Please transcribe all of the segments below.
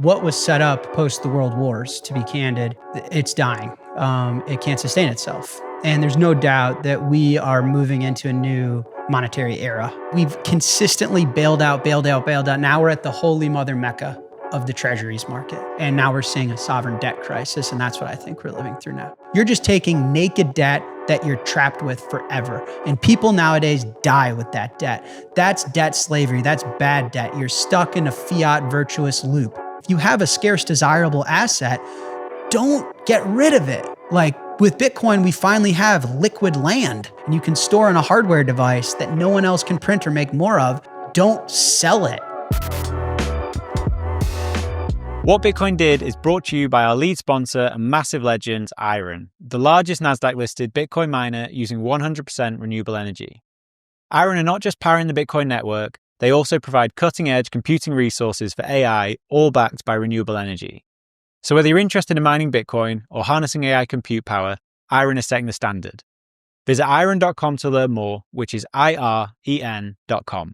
What was set up post the world wars, to be candid, it's dying. It can't sustain itself. And there's no doubt that we are moving into a new monetary era. We've consistently bailed out. Now we're at the holy mother mecca of the Treasuries market. And now we're seeing a sovereign debt crisis. And that's what I think we're living through now. You're just taking naked debt that you're trapped with forever. And people nowadays die with that debt. That's debt slavery. That's bad debt. You're stuck in a fiat virtuous loop. If you have a scarce, desirable asset, don't get rid of it. Like with Bitcoin, we finally have liquid land, and you can store on a hardware device that no one else can print or make more of. Don't sell it. What Bitcoin Did is brought to you by our lead sponsor and massive legend, Iron, the largest NASDAQ-listed Bitcoin miner using 100% renewable energy. Iron are not just powering the Bitcoin network, they also provide cutting-edge computing resources for AI, all backed by renewable energy. So whether you're interested in mining Bitcoin or harnessing AI compute power, Iron is setting the standard. Visit iron.com to learn more, which is IREN.com.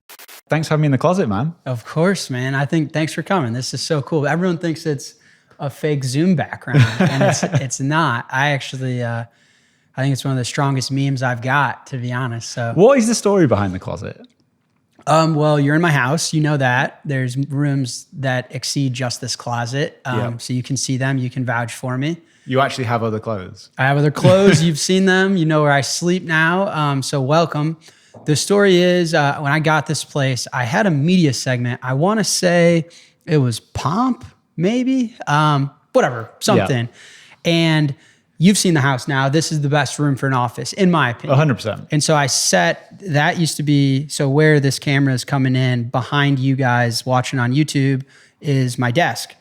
Thanks for having me in the closet, man. Of course, man. Thanks for coming. This is so cool. Everyone thinks it's a fake Zoom background, and it's not. I think it's one of the strongest memes I've got, to be honest. So, what is the story behind the closet? Well, you're in my house. You know that. There's rooms that exceed just this closet. So you can see them. You can vouch for me. You actually have other clothes. I have other clothes. You've seen them. You know where I sleep now. So welcome. The story is when I got this place, I had a media segment. I want to say it was Pomp, maybe. Whatever, something. Yeah. And you've seen the house now. This is the best room for an office, in my opinion. 100%. And so that used to be, so where this camera is coming in, behind you guys watching on YouTube is my desk.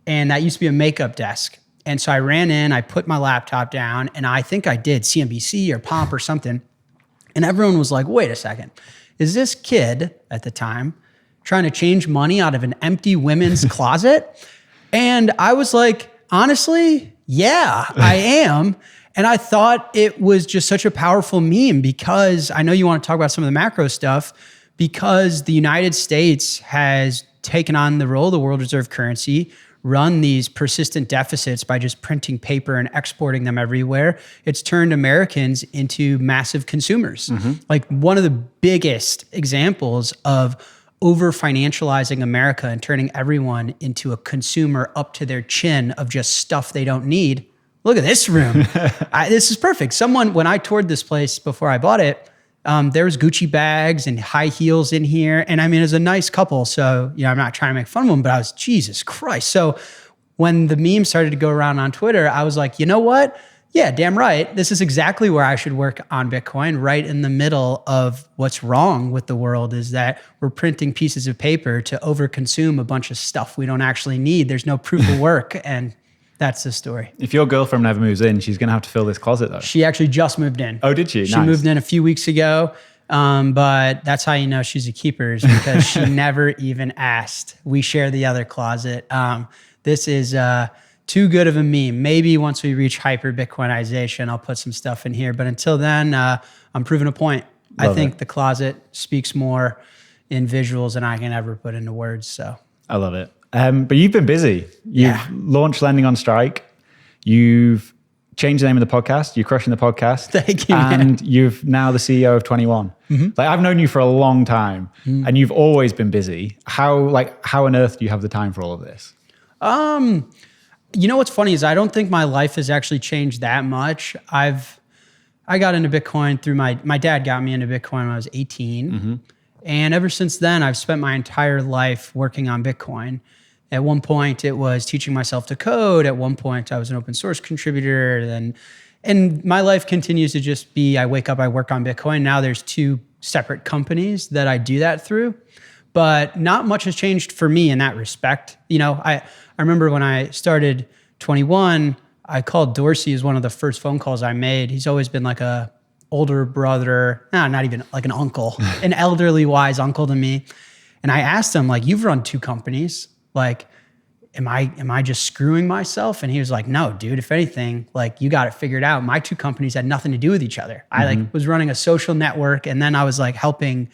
And that used to be a makeup desk. And so I ran in, I put my laptop down, and I think I did CNBC or Pomp or something. And everyone was like, wait a second, is this kid at the time trying to change money out of an empty women's closet? And I was like, honestly, yeah, I am. And I thought it was just such a powerful meme because I know you want to talk about some of the macro stuff, because the United States has taken on the role of the world reserve currency, run these persistent deficits by just printing paper and exporting them everywhere. It's turned Americans into massive consumers. Mm-hmm. Like one of the biggest examples of over-financializing America and turning everyone into a consumer up to their chin of just stuff they don't need. Look at this room. This is perfect. When I toured this place before I bought it, there was Gucci bags and high heels in here. And I mean, it was a nice couple. So, I'm not trying to make fun of them, but I was, Jesus Christ. So when the meme started to go around on Twitter, I was like, you know what? Yeah, damn right. This is exactly where I should work on Bitcoin, right in the middle of what's wrong with the world is that we're printing pieces of paper to overconsume a bunch of stuff we don't actually need. There's no proof of work. And that's the story. If your girlfriend never moves in, she's going to have to fill this closet though. She actually just moved in. Oh, did she? She moved in a few weeks ago. But that's how you know she's a keeper, is because she never even asked. We share the other closet. This is too good of a meme. Maybe once we reach hyper Bitcoinization, I'll put some stuff in here. But until then, I'm proving a point. I think the closet speaks more in visuals than I can ever put into words. So I love it. But you've been busy. You've launched Lending on Strike. You've changed the name of the podcast. You're crushing the podcast. Thank you, and you've now the CEO of 21. Mm-hmm. Like I've known you for a long time, and you've always been busy. How on earth do you have the time for all of this? You know what's funny is I don't think my life has actually changed that much. I got into Bitcoin through my dad got me into Bitcoin when I was 18. Mm-hmm. And ever since then, I've spent my entire life working on Bitcoin. At one point, it was teaching myself to code. At one point, I was an open source contributor. And my life continues to just be, I wake up, I work on Bitcoin. Now there's 2 separate companies that I do that through. But not much has changed for me in that respect. I remember when I started 21, I called Dorsey as one of the first phone calls I made. He's always been like a older brother, not even like an uncle, an elderly wise uncle to me. And I asked him, like, you've run 2 companies. Like, am I just screwing myself? And he was like, no, dude, if anything, like you got it figured out. My 2 companies had nothing to do with each other. I was running a social network, and then I was like helping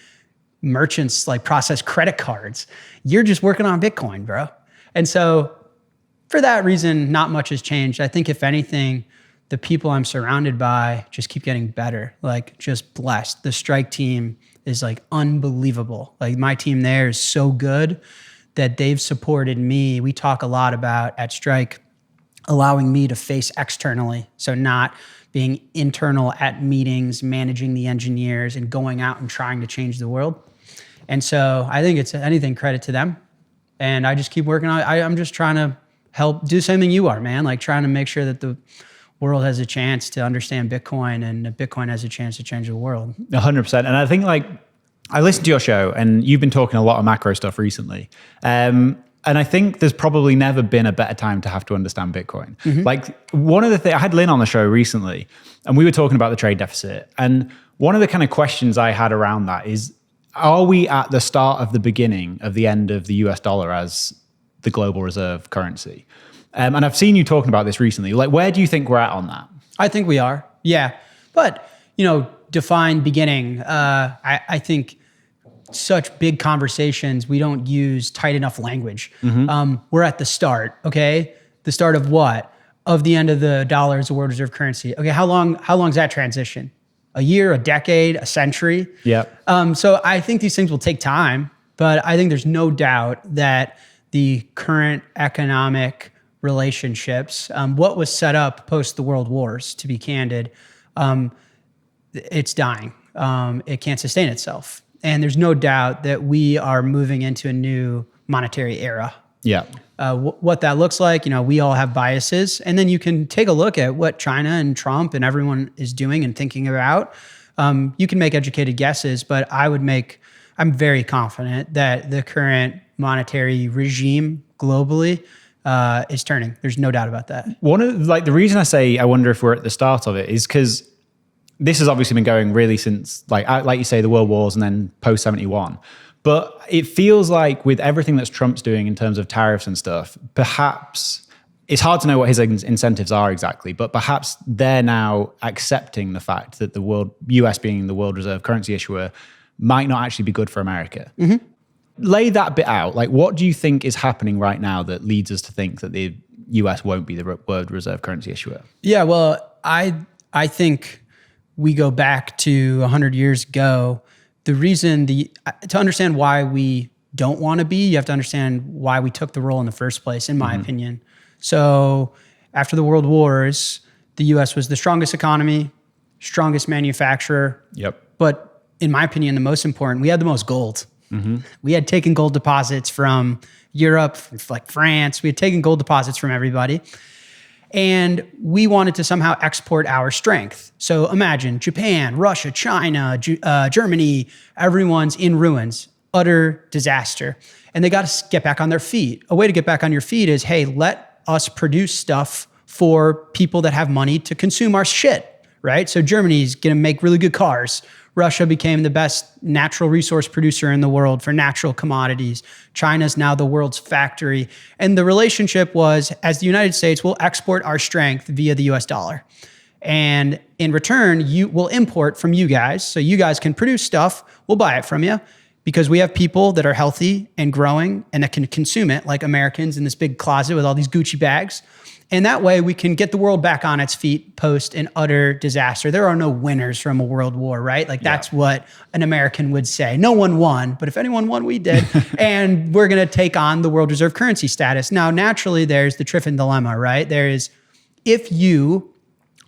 merchants like process credit cards. You're just working on Bitcoin, bro. And so for that reason, not much has changed. I think if anything, the people I'm surrounded by just keep getting better, like just blessed. The Strike team is like unbelievable. Like my team there is so good that they've supported me. We talk a lot about at Strike, allowing me to face externally. So not being internal at meetings, managing the engineers and going out and trying to change the world. And so I think it's anything credit to them. And I just keep working on it. I'm just trying to help do the same thing you are, man. Like trying to make sure that the world has a chance to understand Bitcoin and Bitcoin has a chance to change the world. 100%. And I think like I listened to your show and you've been talking a lot of macro stuff recently. And I think there's probably never been a better time to have to understand Bitcoin. Like one of the things, I had Lynn on the show recently and we were talking about the trade deficit. And one of the kind of questions I had around that is, are we at the start of the beginning of the end of the US dollar as the global reserve currency? And I've seen you talking about this recently. Like, where do you think we're at on that? I think we are. Yeah. But, define beginning. I think such big conversations, we don't use tight enough language. We're at the start, okay? The start of what? Of the end of the dollar as a world reserve currency. Okay, how long is that transition? A year, a decade, a century? Yeah. So I think these things will take time, but I think there's no doubt that the current economic relationships, what was set up post the world wars, to be candid, it's dying. It can't sustain itself. And there's no doubt that we are moving into a new monetary era. Yeah. What that looks like, we all have biases. And then you can take a look at what China and Trump and everyone is doing and thinking about. You can make educated guesses, but I'm very confident that the current monetary regime globally is turning. There's no doubt about that. One of the reason I say I wonder if we're at the start of it is because this has obviously been going really since, like you say, the world wars and then post 71. But it feels like with everything that's Trump's doing in terms of tariffs and stuff, perhaps it's hard to know what his incentives are exactly, but perhaps they're now accepting the fact that the US being the world reserve currency issuer might not actually be good for America. Lay that bit out. Like, what do you think is happening right now that leads us to think that the US won't be the world reserve currency issuer? Yeah, well, I think we go back to 100 years ago. The reason to understand why we don't want to be, you have to understand why we took the role in the first place, in my opinion. So after the world wars, the US was the strongest economy, strongest manufacturer. Yep. But in my opinion, the most important, we had the most gold. We had taken gold deposits from Europe, like France. We had taken gold deposits from everybody. And we wanted to somehow export our strength. So imagine Japan, Russia, China, Germany, everyone's in ruins, utter disaster. And they got to get back on their feet. A way to get back on your feet is, hey, let us produce stuff for people that have money to consume our shit, right? So Germany's going to make really good cars. Russia became the best natural resource producer in the world for natural commodities. China's now the world's factory. And the relationship was, as the United States, we'll export our strength via the US dollar. And in return, we'll import from you guys. So you guys can produce stuff, we'll buy it from you because we have people that are healthy and growing and that can consume it, like Americans in this big closet with all these Gucci bags. And that way we can get the world back on its feet post an utter disaster. There are no winners from a world war, right? Like that's what an American would say. No one won, but if anyone won, we did. And we're going to take on the world reserve currency status. Now, naturally, there's the Triffin dilemma, right? There is, if you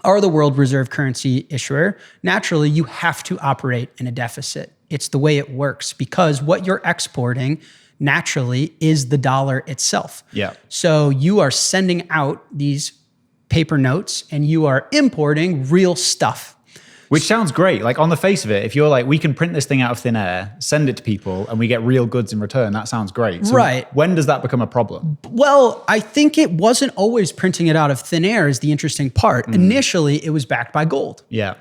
are the world reserve currency issuer, naturally you have to operate in a deficit. It's the way it works because what you're exporting naturally is the dollar itself. Yeah. So you are sending out these paper notes and you are importing real stuff. Which sounds great. Like on the face of it, if you're like, we can print this thing out of thin air, send it to people and we get real goods in return, that sounds great. So right. When does that become a problem? Well, I think it wasn't always printing it out of thin air is the interesting part. Initially, it was backed by gold. Yeah.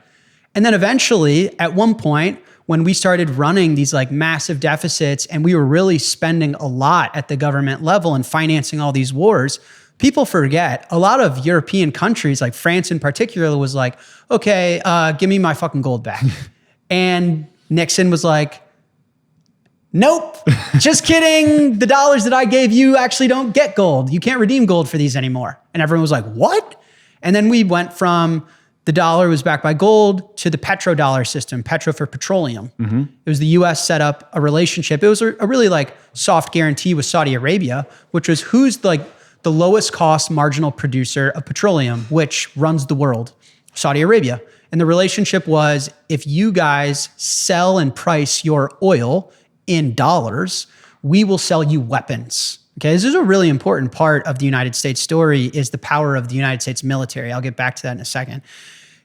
And then eventually, at one point, when we started running these like massive deficits and we were really spending a lot at the government level and financing all these wars, people forget a lot of European countries, like France in particular, was like, okay, give me my fucking gold back. And Nixon was like, nope, just kidding. The dollars that I gave you actually don't get gold. You can't redeem gold for these anymore. And everyone was like, what? And then we went from the dollar was backed by gold to the petrodollar system, petro for petroleum. It was the US set up a relationship. It was a really like soft guarantee with Saudi Arabia, which was who's like the lowest cost marginal producer of petroleum, which runs the world, Saudi Arabia. And the relationship was if you guys sell and price your oil in dollars, we will sell you weapons. Okay, this is a really important part of the United States story is the power of the United States military. I'll get back to that in a second.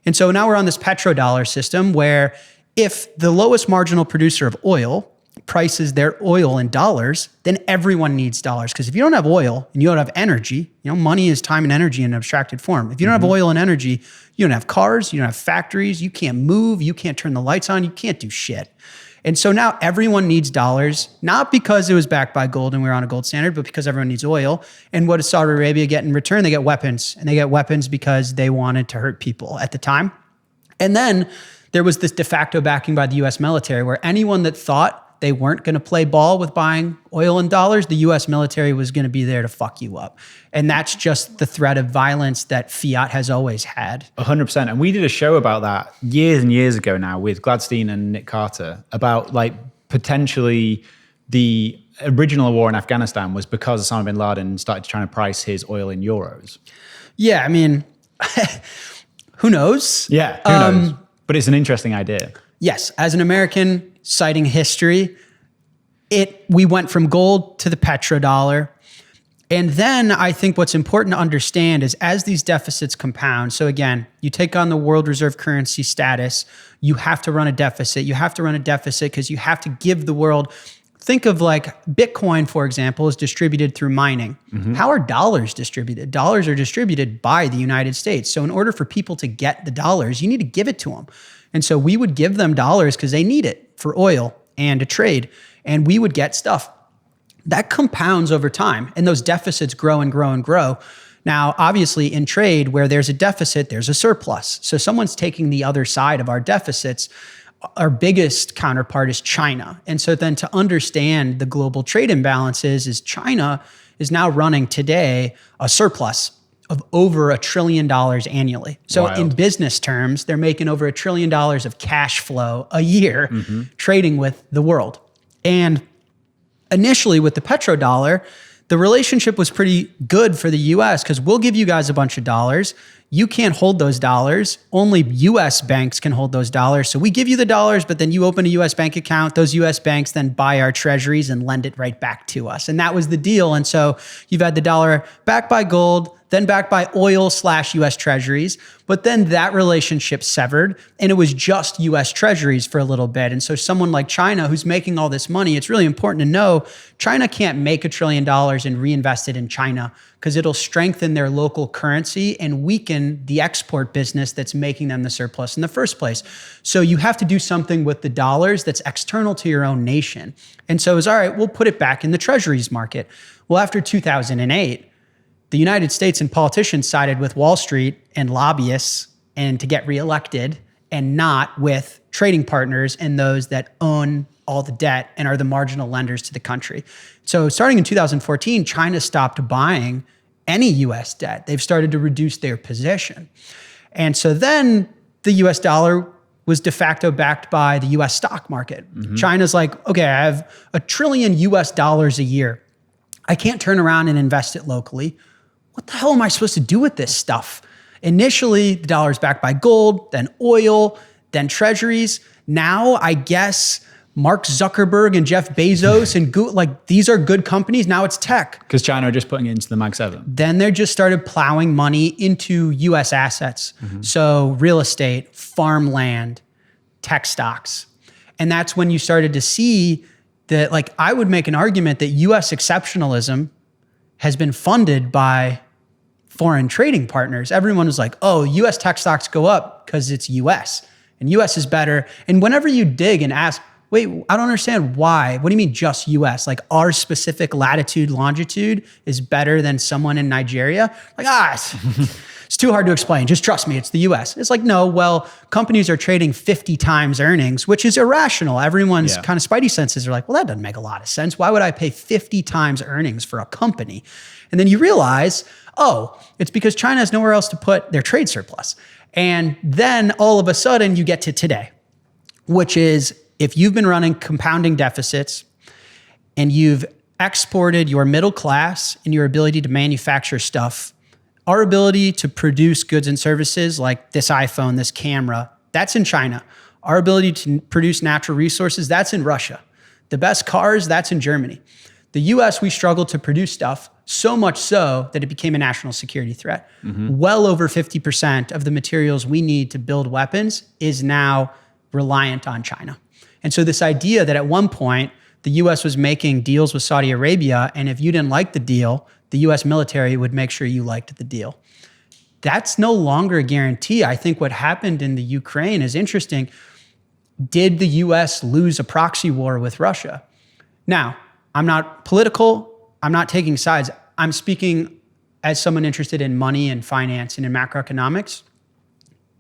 And so now we're on this petrodollar system where if the lowest marginal producer of oil prices their oil in dollars, then everyone needs dollars. Because if you don't have oil and you don't have energy, money is time and energy in an abstracted form. If you don't have oil and energy, you don't have cars, you don't have factories, you can't move, you can't turn the lights on, you can't do shit. And so now everyone needs dollars, not because it was backed by gold and we're on a gold standard, but because everyone needs oil. And what does Saudi Arabia get in return? They get weapons. And they get weapons because they wanted to hurt people at the time. And then there was this de facto backing by the US military where anyone that thought they weren't going to play ball with buying oil in dollars, the US military was going to be there to fuck you up. And that's just the threat of violence that fiat has always had. 100%. And we did a show about that years and years ago now with Gladstein and Nick Carter about like potentially the original war in Afghanistan was because Osama bin Laden started trying to price his oil in euros. Yeah, I mean, who knows? Yeah, who knows? But it's an interesting idea. Yes, as an American citing history, we went from gold to the petrodollar. And then I think what's important to understand is as these deficits compound, so again, you take on the world reserve currency status, you have to run a deficit. You have to run a deficit because you have to give the world, think of like Bitcoin, for example, is distributed through mining. How are dollars distributed? Dollars are distributed by the United States. So in order for people to get the dollars, you need to give it to them. And so we would give them dollars because they need it for oil and to trade. And we would get stuff. That compounds over time. And those deficits grow and grow and grow. Now, obviously in trade, where there's a deficit, there's a surplus. So someone's taking the other side of our deficits. Our biggest counterpart is China. And so then to understand the global trade imbalances is China is now running today a surplus of over $1 trillion annually. So Wild. In business terms, they're making over $1 trillion of cash flow a year trading with the world. And initially with the petrodollar, the relationship was pretty good for the US because we'll give you guys a bunch of dollars. You can't hold those dollars. Only US banks can hold those dollars. So we give you the dollars, but then you open a US bank account. Those US banks then buy our treasuries and lend it right back to us. And that was the deal. And so you've had the dollar backed by gold, then backed by oil/US treasuries. But then that relationship severed and it was just US treasuries for a little bit. And so someone like China who's making all this money, it's really important to know China can't make $1 trillion and reinvest it in China because it'll strengthen their local currency and weaken the export business that's making them the surplus in the first place. So you have to do something with the dollars that's external to your own nation. And so it's all right, we'll put it back in the treasuries market. Well, after 2008, the United States and politicians sided with Wall Street and lobbyists and to get reelected and not with trading partners and those that own all the debt and are the marginal lenders to the country. So starting in 2014, China stopped buying any US debt. They've started to reduce their position. And so then the US dollar was de facto backed by the US stock market. China's like, okay, I have $1 trillion US a year. I can't turn around and invest it locally. What the hell am I supposed to do with this stuff? Initially, the dollar is backed by gold, then oil, then treasuries. Now, I guess Mark Zuckerberg and Jeff Bezos and Google, like these are good companies. Now it's tech. Because China are just putting it into the Mag 7. Then they just started plowing money into US assets. So real estate, farmland, tech stocks. And that's when you started to see that, like, I would make an argument that US exceptionalism has been funded by foreign trading partners. Everyone was like, oh, US tech stocks go up because it's US and US is better. And whenever you dig and ask, wait, I don't understand why. What do you mean just US? Like our specific latitude, longitude is better than someone in Nigeria? Like, It's too hard to explain. Just trust me, it's the US. It's like, no, well, companies are trading 50 times earnings, which is irrational. Everyone's kind of spidey senses are like, well, that doesn't make a lot of sense. Why would I pay 50 times earnings for a company? And then you realize, oh, it's because China has nowhere else to put their trade surplus. And then all of a sudden you get to today, which is if you've been running compounding deficits and you've exported your middle class and your ability to manufacture stuff, our ability to produce goods and services like this iPhone, this camera, that's in China. Our ability to produce natural resources, that's in Russia. The best cars, that's in Germany. The US, we struggled to produce stuff so much so that it became a national security threat. Well over 50% of the materials we need to build weapons is now reliant on China. And so this idea that at one point, the US was making deals with Saudi Arabia, and if you didn't like the deal, the US military would make sure you liked the deal. That's no longer a guarantee. I think what happened in the Ukraine is interesting. Did the US lose a proxy war with Russia? Now, I'm not political. I'm not taking sides. I'm speaking as someone interested in money and finance and in macroeconomics.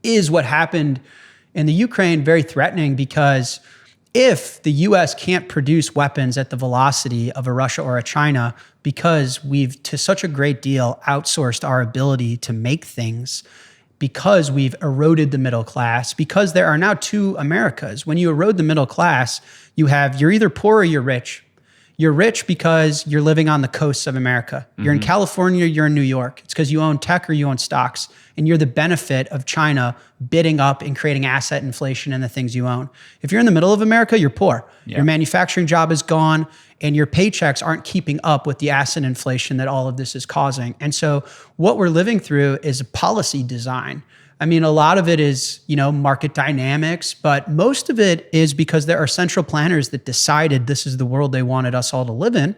Is what happened in the Ukraine very threatening? Because if the US can't produce weapons at the velocity of a Russia or a China, because we've to such a great deal outsourced our ability to make things, because we've eroded the middle class, because there are now two Americas. When you erode the middle class, you're either poor or you're rich. You're rich because you're living on the coasts of America. You're in California, you're in New York. It's because you own tech or you own stocks, and you're the benefit of China bidding up and creating asset inflation in the things you own. If you're in the middle of America, you're poor. Your manufacturing job is gone, and your paychecks aren't keeping up with the asset inflation that all of this is causing. And so what we're living through is a policy design. I mean, a lot of it is, market dynamics, but most of it is because there are central planners that decided this is the world they wanted us all to live in.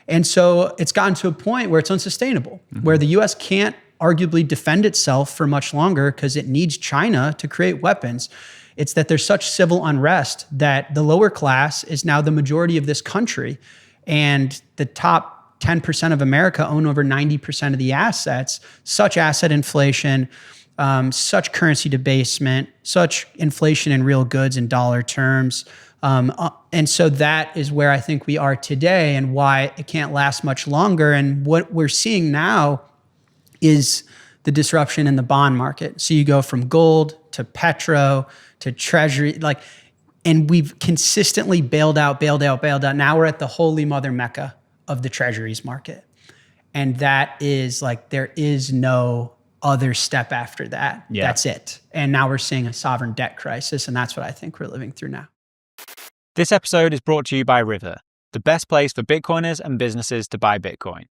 And so it's gotten to a point where it's unsustainable, where the US can't arguably defend itself for much longer because it needs China to create weapons. It's that there's such civil unrest that the lower class is now the majority of this country, and the top 10% of America own over 90% of the assets. Such asset inflation, such currency debasement, such inflation in real goods in dollar terms. And so that is where I think we are today and why it can't last much longer. And what we're seeing now is the disruption in the bond market. So you go from gold to petro to treasury, and we've consistently bailed out. Now we're at the holy mother mecca of the treasuries market. And that is there is no other step after that. That's it. And now we're seeing a sovereign debt crisis, and that's what I think we're living through now. This episode is brought to you by River, the best place for Bitcoiners and businesses to buy Bitcoin.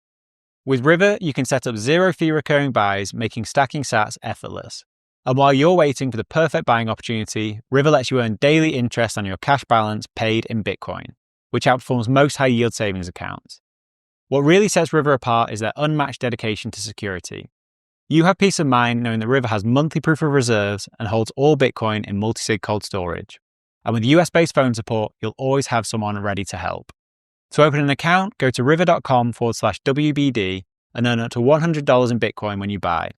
With River, you can set up zero-fee recurring buys, making stacking sats effortless. And while you're waiting for the perfect buying opportunity, River lets you earn daily interest on your cash balance paid in Bitcoin, which outperforms most high-yield savings accounts. What really sets River apart is their unmatched dedication to security. You have peace of mind knowing that River has monthly proof of reserves and holds all Bitcoin in multi-sig cold storage. And with US-based phone support, you'll always have someone ready to help. To open an account, go to river.com/WBD and earn up to $100 in Bitcoin when you buy.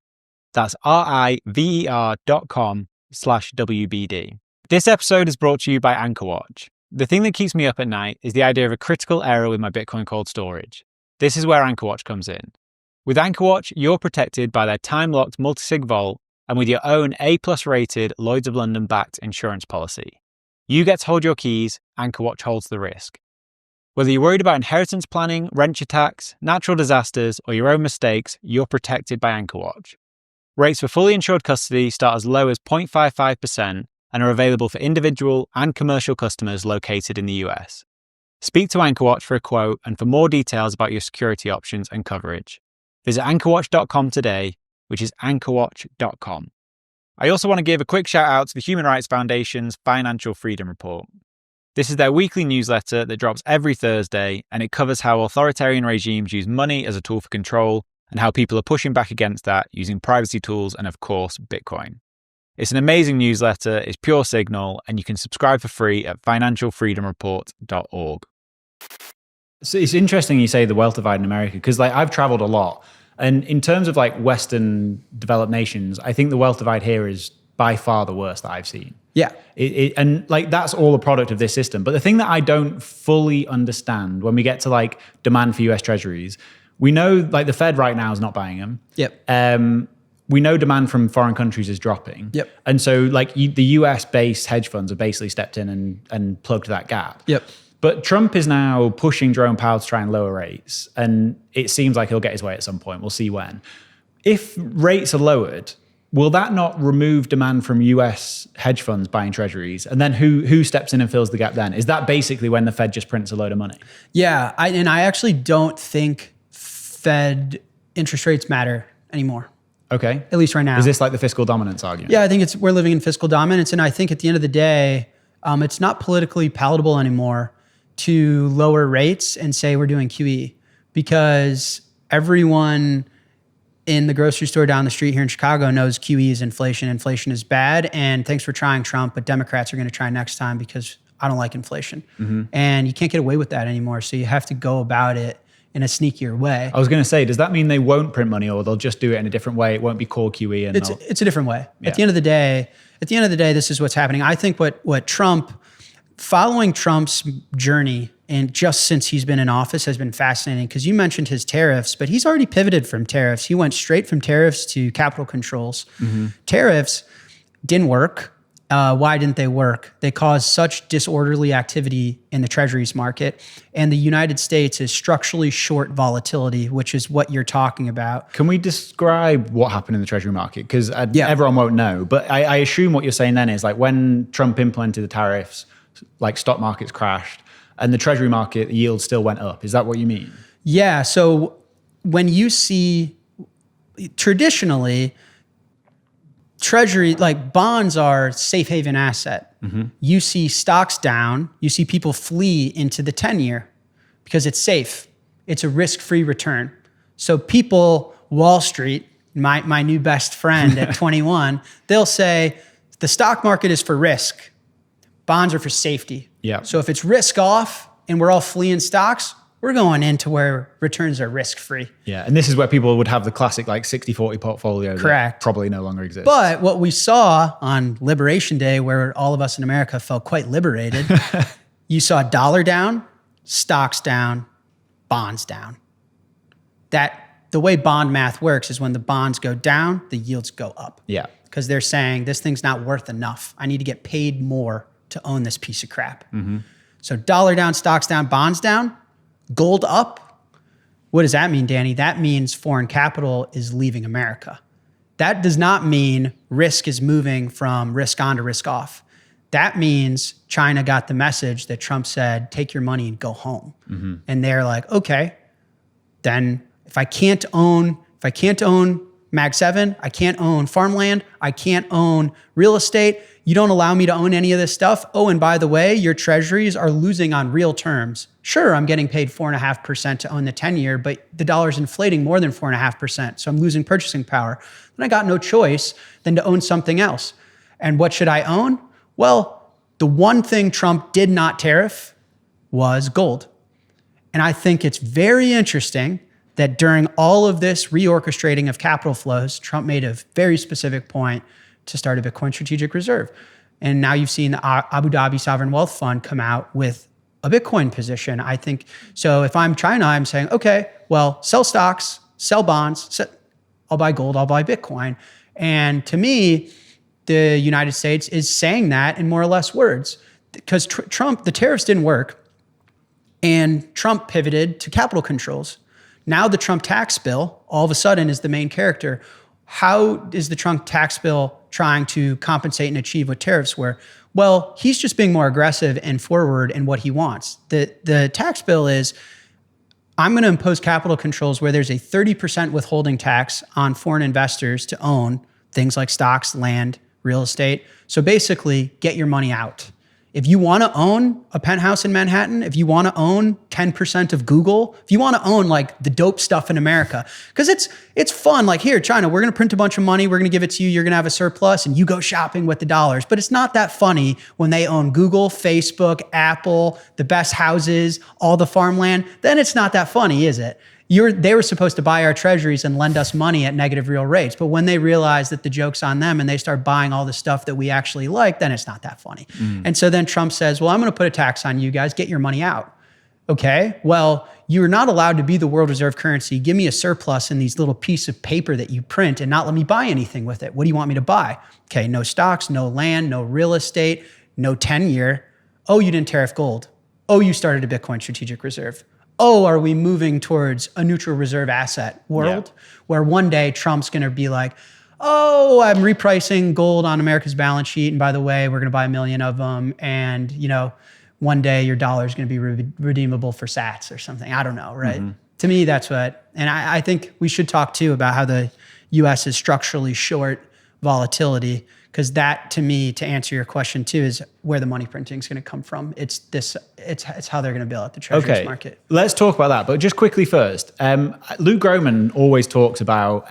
That's river.com/WBD. This episode is brought to you by AnchorWatch. The thing that keeps me up at night is the idea of a critical error with my Bitcoin cold storage. This is where AnchorWatch comes in. With AnchorWatch, you're protected by their time-locked multi-sig vault and with your own A+ rated Lloyd's of London backed insurance policy. You get to hold your keys, AnchorWatch holds the risk. Whether you're worried about inheritance planning, rent attacks, natural disasters, or your own mistakes, you're protected by AnchorWatch. Rates for fully insured custody start as low as 0.55% and are available for individual and commercial customers located in the US. Speak to AnchorWatch for a quote and for more details about your security options and coverage. Visit anchorwatch.com today, which is anchorwatch.com. I also want to give a quick shout out to the Human Rights Foundation's Financial Freedom Report. This is their weekly newsletter that drops every Thursday, and it covers how authoritarian regimes use money as a tool for control and how people are pushing back against that using privacy tools and, of course, Bitcoin. It's an amazing newsletter, it's pure signal, and you can subscribe for free at financialfreedomreport.org. So it's interesting you say the wealth divide in America, because I've traveled a lot. And in terms of like Western developed nations, I think the wealth divide here is by far the worst that I've seen. Yeah. And like that's all a product of this system. But the thing that I don't fully understand when we get to like demand for US Treasuries, we know like the Fed right now is not buying them. Yep. We know demand from foreign countries is dropping. Yep. And so like the US based hedge funds have basically stepped in and plugged that gap. Yep. But Trump is now pushing Jerome Powell to try and lower rates. And it seems like he'll get his way at some point. We'll see when. If rates are lowered, will that not remove demand from US hedge funds buying treasuries? And then who steps in and fills the gap then? Is that basically when the Fed just prints a load of money? Yeah. I actually don't think Fed interest rates matter anymore. Okay. At least right now. Is this like the fiscal dominance argument? Yeah, I think we're living in fiscal dominance. And I think at the end of the day, it's not politically palatable anymore to lower rates and say we're doing QE, because everyone in the grocery store down the street here in Chicago knows QE is inflation. Inflation is bad. And thanks for trying, Trump, but Democrats are going to try next time because I don't like inflation. And you can't get away with that anymore. So you have to go about it in a sneakier way. I was going to say, does that mean they won't print money, or they'll just do it in a different way? It won't be called QE. And it's a different way. Yeah. At the end of the day, this is what's happening. I think what Trump, following Trump's journey, and just since he's been in office, has been fascinating, because you mentioned his tariffs, but he's already pivoted from tariffs. He went straight from tariffs to capital controls. Tariffs didn't work. Why didn't they work? They caused such disorderly activity in the treasuries market, and the United States is structurally short volatility, which is what you're talking about. Can we describe what happened in the treasury market? Because everyone won't know, but I assume what you're saying then is like when Trump implemented the tariffs, like stock markets crashed and the treasury market yield still went up. Is that what you mean? Yeah. So when you see traditionally, treasury, like bonds are safe haven asset. You see stocks down, you see people flee into the 10-year because it's safe. It's a risk-free return. So people, Wall Street, my new best friend at 21, they'll say the stock market is for risk. Bonds are for safety. Yeah. So if it's risk off and we're all fleeing stocks, we're going into where returns are risk-free. Yeah, and this is where people would have the classic like 60-40 portfolio. Correct. That probably no longer exists. But what we saw on Liberation Day, where all of us in America felt quite liberated, you saw dollar down, stocks down, bonds down. The way bond math works is when the bonds go down, the yields go up. Yeah. Because they're saying this thing's not worth enough. I need to get paid more to own this piece of crap. So dollar down, stocks down, bonds down, gold up. What does that mean, Danny? That means foreign capital is leaving America. That does not mean risk is moving from risk on to risk off. That means China got the message that Trump said, take your money and go home. And they're like, okay, then if I can't own Mag 7, I can't own farmland, I can't own real estate, you don't allow me to own any of this stuff. Oh, and by the way, your treasuries are losing on real terms. Sure, I'm getting paid 4.5% to own the 10-year, but the dollar's inflating more than 4.5%. So I'm losing purchasing power. Then I got no choice than to own something else. And what should I own? Well, the one thing Trump did not tariff was gold. And I think it's very interesting that during all of this reorchestrating of capital flows, Trump made a very specific point to start a Bitcoin strategic reserve. And now you've seen the Abu Dhabi Sovereign Wealth Fund come out with a Bitcoin position. I think, so if I'm China, I'm saying, okay, well, sell stocks, sell bonds, I'll buy gold, I'll buy Bitcoin. And to me, the United States is saying that in more or less words, because Trump, the tariffs didn't work, and Trump pivoted to capital controls. Now the Trump tax bill all of a sudden is the main character. How is the Trump tax bill trying to compensate and achieve what tariffs were? Well, he's just being more aggressive and forward in what he wants. The tax bill is, I'm going to impose capital controls where there's a 30% withholding tax on foreign investors to own things like stocks, land, real estate. So basically, get your money out. If you want to own a penthouse in Manhattan, if you want to own 10% of Google, if you want to own like the dope stuff in America, because it's fun. Like here, China, we're going to print a bunch of money. We're going to give it to you. You're going to have a surplus and you go shopping with the dollars. But it's not that funny when they own Google, Facebook, Apple, the best houses, all the farmland. Then it's not that funny, is it? They were supposed to buy our treasuries and lend us money at negative real rates. But when they realize that the joke's on them and they start buying all the stuff that we actually like, then it's not that funny. And so then Trump says, well, I'm going to put a tax on you guys, get your money out. Okay, well, you're not allowed to be the world reserve currency. Give me a surplus in these little piece of paper that you print and not let me buy anything with it. What do you want me to buy? Okay, no stocks, no land, no real estate, no 10-year. Oh, you didn't tariff gold. Oh, you started a Bitcoin strategic reserve. Oh, are we moving towards a neutral reserve asset world where one day Trump's going to be like, oh, I'm repricing gold on America's balance sheet. And by the way, we're going to buy 1 million of them. And, one day your dollar is going to be redeemable for sats or something. I don't know, right? To me, that's what, and I think we should talk too about how the US is structurally short volatility, because that, to me, to answer your question too, is where the money printing is going to come from. It's how they're going to bail out the treasuries market. Let's talk about that. But just quickly first, Luke Groman always talks about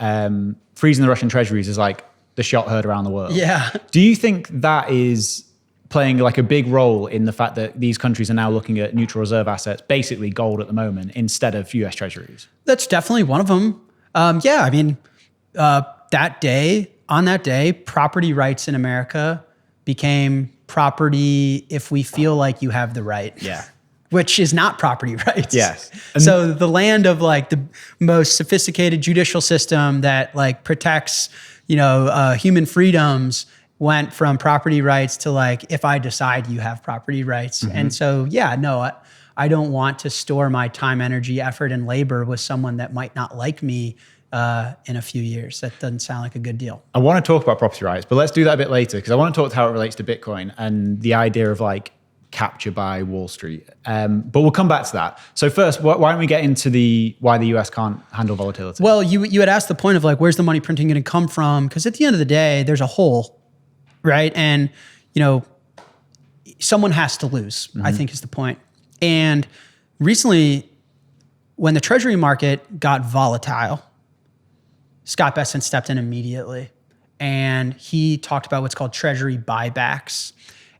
freezing the Russian treasuries as like the shot heard around the world. Yeah. Do you think that is playing like a big role in the fact that these countries are now looking at neutral reserve assets, basically gold at the moment, instead of US treasuries? That's definitely one of them. On that day, property rights in America became property if we feel like you have the right. Yeah. Which is not property rights. Yes. So the land of like the most sophisticated judicial system that like protects, human freedoms went from property rights to like, if I decide you have property rights. And so, I don't want to store my time, energy, effort, and labor with someone that might not like me in a few years. That doesn't sound like a good deal. I want to talk about property rights, but let's do that a bit later, because I want to talk to how it relates to Bitcoin and the idea of like capture by Wall Street. But we'll come back to that. So first, why don't we get into why the US can't handle volatility? Well, you had asked the point of like, where's the money printing going to come from? Because at the end of the day, there's a hole, right? And, someone has to lose, I think is the point. And recently, when the treasury market got volatile, Scott Bessent stepped in immediately, and he talked about what's called treasury buybacks.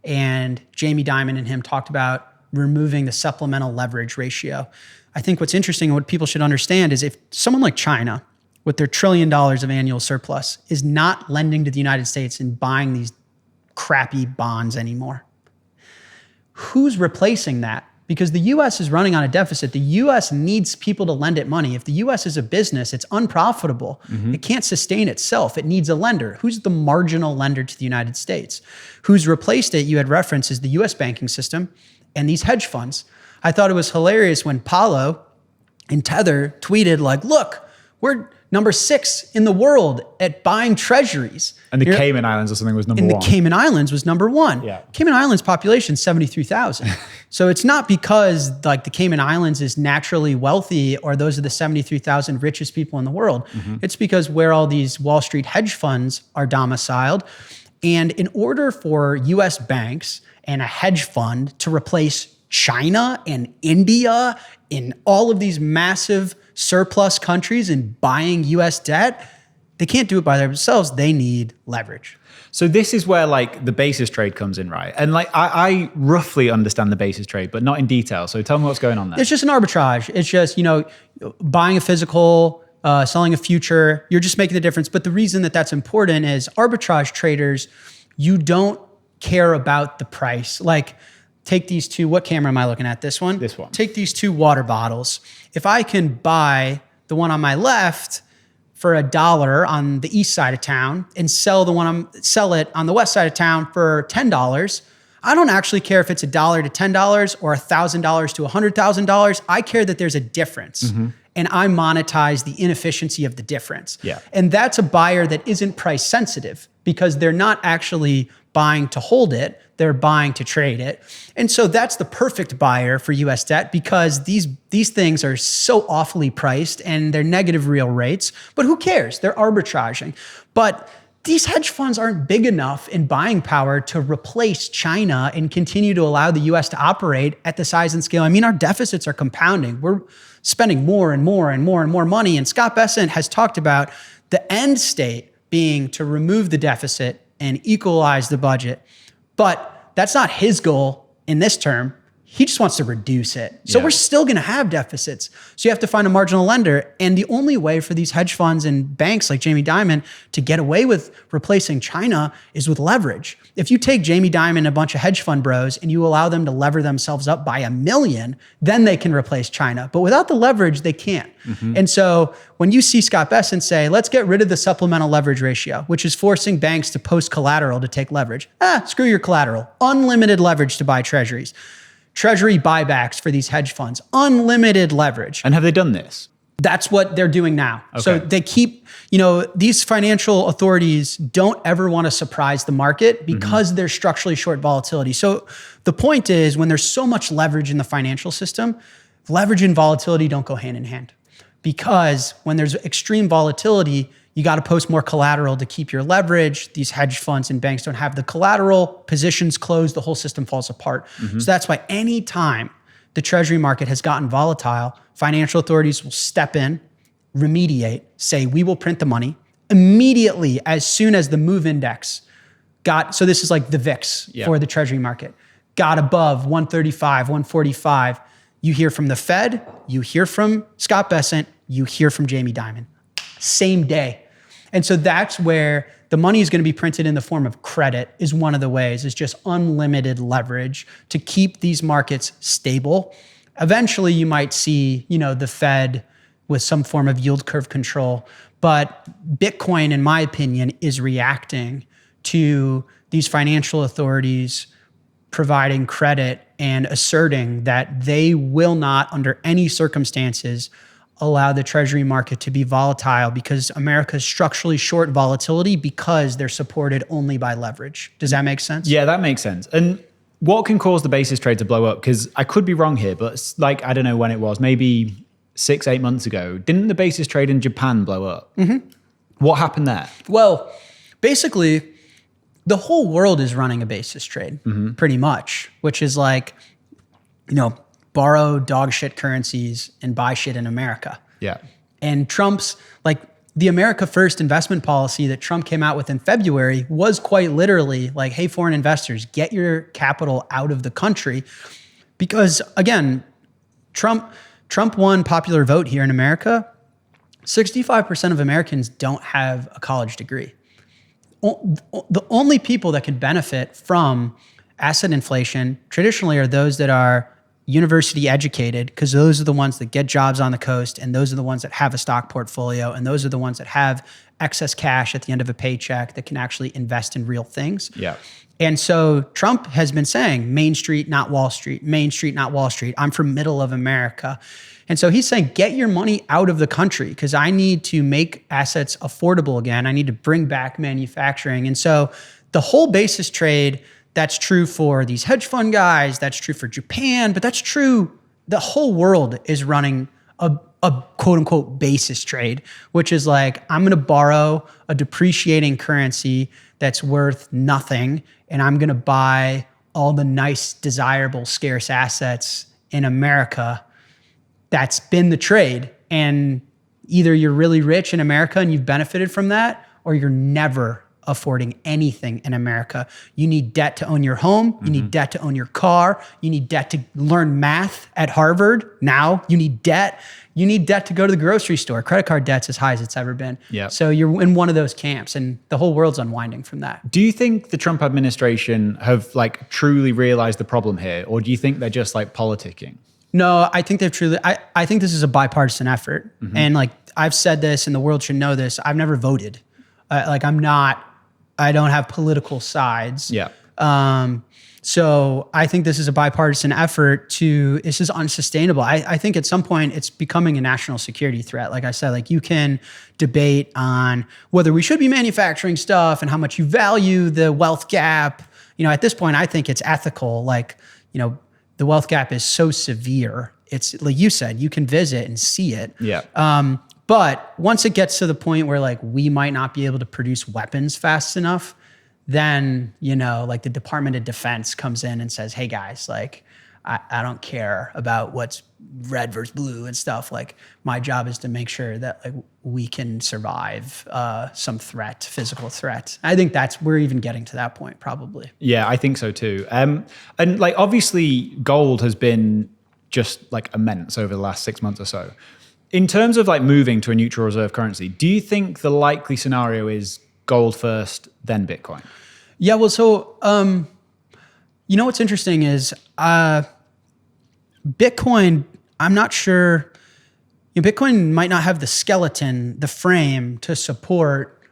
And Jamie Dimon and him talked about removing the supplemental leverage ratio. I think what's interesting and what people should understand is if someone like China, with their $1 trillion of annual surplus, is not lending to the United States and buying these crappy bonds anymore, who's replacing that? Because the US is running on a deficit. The US needs people to lend it money. If the US is a business, it's unprofitable. It can't sustain itself. It needs a lender. Who's the marginal lender to the United States? Who's replaced it, you had referenced, is the US banking system and these hedge funds. I thought it was hilarious when Paulo and Tether tweeted like, look, we're number 6 in the world at buying treasuries. And the Cayman Islands or something was number 1. And the Cayman Islands was number 1. Yeah. Cayman Islands population, 73,000. So it's not because like the Cayman Islands is naturally wealthy or those are the 73,000 richest people in the world. It's because where all these Wall Street hedge funds are domiciled. And in order for US banks and a hedge fund to replace China and India in all of these massive surplus countries and buying US debt, they can't do it by themselves. They need leverage. So this is where like the basis trade comes in, right? And like I roughly understand the basis trade, but not in detail. So tell me what's going on there. It's just an arbitrage. It's just, buying a physical, selling a future, you're just making the difference. But the reason that that's important is arbitrage traders, you don't care about the price. Like, take these two, what camera am I looking at? This one? This one. Take these 2 water bottles. If I can buy the one on my left for $1 on the east side of town and sell it on the west side of town for $10, I don't actually care if it's $1 to $10 or $1,000 to $100,000. I care that there's a difference. And I monetize the inefficiency of the difference. Yeah. And that's a buyer that isn't price sensitive because they're not actually buying to hold it, they're buying to trade it. And so that's the perfect buyer for US debt because these things are so awfully priced and they're negative real rates, but who cares? They're arbitraging. But these hedge funds aren't big enough in buying power to replace China and continue to allow the US to operate at the size and scale. I mean, our deficits are compounding. We're spending more and more and more and more money. And Scott Bessent has talked about the end state being to remove the deficit and equalize the budget. But that's not his goal in this term. He just wants to reduce it. So Yeah. we're still going to have deficits. So you have to find a marginal lender. And the only way for these hedge funds and banks like Jamie Dimon to get away with replacing China is with leverage. If you take Jamie Dimon and a bunch of hedge fund bros and you allow them to lever themselves up by 1 million, then they can replace China. But without the leverage, they can't. And so when you see Scott Bessent say, let's get rid of the supplemental leverage ratio, which is forcing banks to post collateral to take leverage. Screw your collateral. Unlimited leverage to buy treasuries. Treasury buybacks for these hedge funds, unlimited leverage. And have they done this? That's what they're doing now. Okay. So they keep, these financial authorities don't ever want to surprise the market because they're structurally short volatility. So the point is, when there's so much leverage in the financial system, leverage and volatility don't go hand in hand. Because when there's extreme volatility, you got to post more collateral to keep your leverage. These hedge funds and banks don't have the collateral, positions close, the whole system falls apart. So that's why anytime the treasury market has gotten volatile, financial authorities will step in, remediate, say, we will print the money immediately as soon as the move index so this is like the VIX for the treasury market, got above 135, 145. You hear from the Fed, you hear from Scott Bessent, you hear from Jamie Dimon. Same day. And so that's where the money is going to be printed in the form of credit is one of the ways, is just unlimited leverage to keep these markets stable. Eventually you might see, the Fed with some form of yield curve control, but Bitcoin, in my opinion, is reacting to these financial authorities providing credit and asserting that they will not, under any circumstances, allow the treasury market to be volatile because America's structurally short volatility because they're supported only by leverage. Does that make sense? Yeah, that makes sense. And what can cause the basis trade to blow up? Because I could be wrong here, but it's like, I don't know when it was, maybe 6-8 months ago, didn't the basis trade in Japan blow up? What happened there? Well, basically, the whole world is running a basis trade, pretty much, which is like, borrow dog shit currencies and buy shit in America. Yeah. And Trump's, the America First investment policy that Trump came out with in February was quite literally like, hey, foreign investors, get your capital out of the country. Because again, Trump won popular vote here in America. 65% of Americans don't have a college degree. The only people that can benefit from asset inflation traditionally are those that are university educated, because those are the ones that get jobs on the coast, and those are the ones that have a stock portfolio, and those are the ones that have excess cash at the end of a paycheck that can actually invest in real things. Yeah. And so Trump has been saying, Main Street, not Wall Street, Main Street, not Wall Street. I'm from middle of America. And so he's saying, get your money out of the country because I need to make assets affordable again. I need to bring back manufacturing. And so the whole basis trade, that's true for these hedge fund guys, that's true for Japan, but that's true, the whole world is running a quote unquote basis trade, which is like, I'm gonna borrow a depreciating currency that's worth nothing, and I'm gonna buy all the nice, desirable, scarce assets in America. That's been the trade. And either you're really rich in America and you've benefited from that, or you're never affording anything in America. You need debt to own your home. You need debt to own your car. You need debt to learn math at Harvard. Now you need debt. You need debt to go to the grocery store. Credit card debt's as high as it's ever been. Yeah. So you're in one of those camps, and the whole world's unwinding from that. Do you think the Trump administration have truly realized the problem here, or do you think they're just politicking? No, I think they've truly, I think this is a bipartisan effort. And I've said this, and the world should know this, I've never voted. I don't have political sides. Yeah. So I think this is a bipartisan effort this is unsustainable. I think at some point it's becoming a national security threat. Like I said, you can debate on whether we should be manufacturing stuff and how much you value the wealth gap. At this point, I think it's ethical. The wealth gap is so severe. It's like you said, you can visit and see it. Yeah. But once it gets to the point where we might not be able to produce weapons fast enough, then, the Department of Defense comes in and says, hey guys, I don't care about what's red versus blue and stuff. Like my job is to make sure that like we can survive some threat, physical threat. I think we're even getting to that point probably. Yeah, I think so too. And like obviously gold has been just like immense over the last 6 months or so. In terms of like moving to a neutral reserve currency, do you think the likely scenario is gold first, then Bitcoin? Yeah, well, so what's interesting is Bitcoin, I'm not sure, Bitcoin might not have the skeleton, the frame to support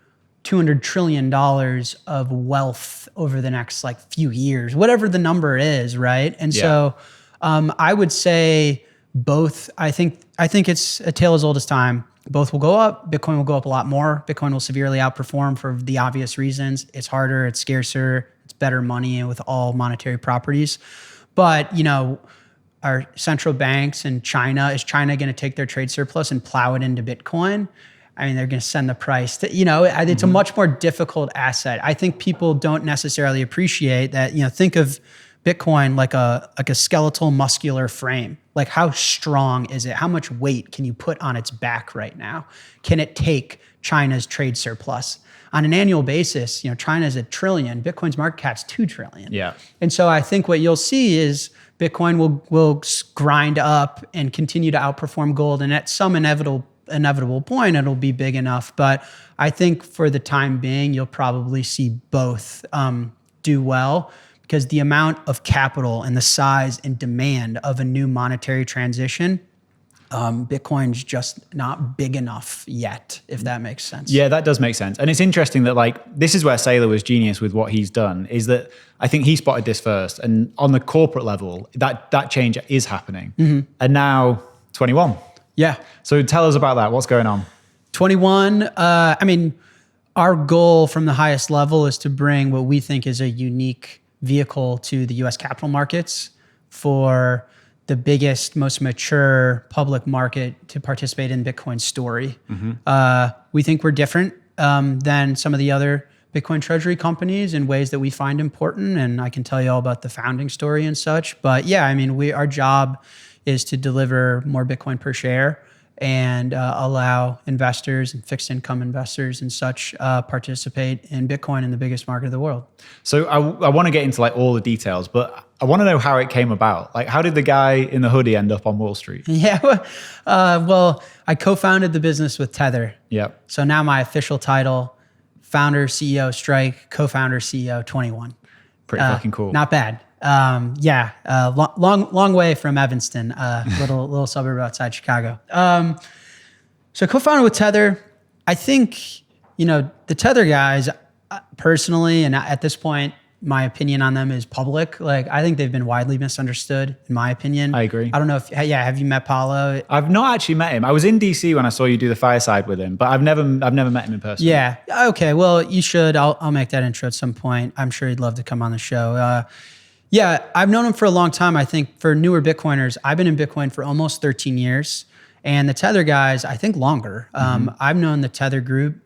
$200 trillion of wealth over the next like few years, whatever the number is, right? And so I would say both. I think it's a tale as old as time. Both will go up. Bitcoin will go up a lot more. Bitcoin will severely outperform for the obvious reasons. It's harder, it's scarcer, it's better money with all monetary properties. But, our central banks and China, is China going to take their trade surplus and plow it into Bitcoin? I mean, they're going to send the price to, it's a much more difficult asset. I think people don't necessarily appreciate that, think of Bitcoin like a skeletal muscular frame. Like how strong is it? How much weight can you put on its back right now? Can it take China's trade surplus? On an annual basis, China's $1 trillion, Bitcoin's market cap's $2 trillion. Yeah. And so I think what you'll see is Bitcoin will grind up and continue to outperform gold. And at some inevitable point, it'll be big enough. But I think for the time being, you'll probably see both do well, because the amount of capital and the size and demand of a new monetary transition, Bitcoin's just not big enough yet, if that makes sense. Yeah, that does make sense. And it's interesting that like, this is where Saylor was genius with what he's done, is that I think he spotted this first. And on the corporate level, that change is happening. And now 21. Yeah. So tell us about that. What's going on? 21, our goal from the highest level is to bring what we think is a unique vehicle to the US capital markets for the biggest, most mature public market to participate in Bitcoin's story. We think we're different than some of the other Bitcoin treasury companies in ways that we find important. And I can tell you all about the founding story and such. But yeah, our job is to deliver more Bitcoin per share and allow investors and fixed income investors and such participate in Bitcoin in the biggest market of the world. So I want to get into like all the details, but I want to know how it came about. Like, how did the guy in the hoodie end up on Wall Street? Yeah, well, I co-founded the business with Tether. Yep. So now my official title, founder, CEO, Strike, co-founder, CEO, 21. Pretty fucking cool. Not bad. Long way from Evanston, little suburb outside Chicago. So co-founded with Tether. I think, the Tether guys personally, and at this point, my opinion on them is public. Like, I think they've been widely misunderstood, in my opinion. I agree. I don't know have you met Paulo? I've not actually met him. I was in DC when I saw you do the fireside with him, but I've never met him in person. Yeah. Okay. Well, you should. I'll make that intro at some point. I'm sure he'd love to come on the show. Yeah, I've known him for a long time. I think for newer Bitcoiners, I've been in Bitcoin for almost 13 years. And the Tether guys, I think longer. I've known the Tether group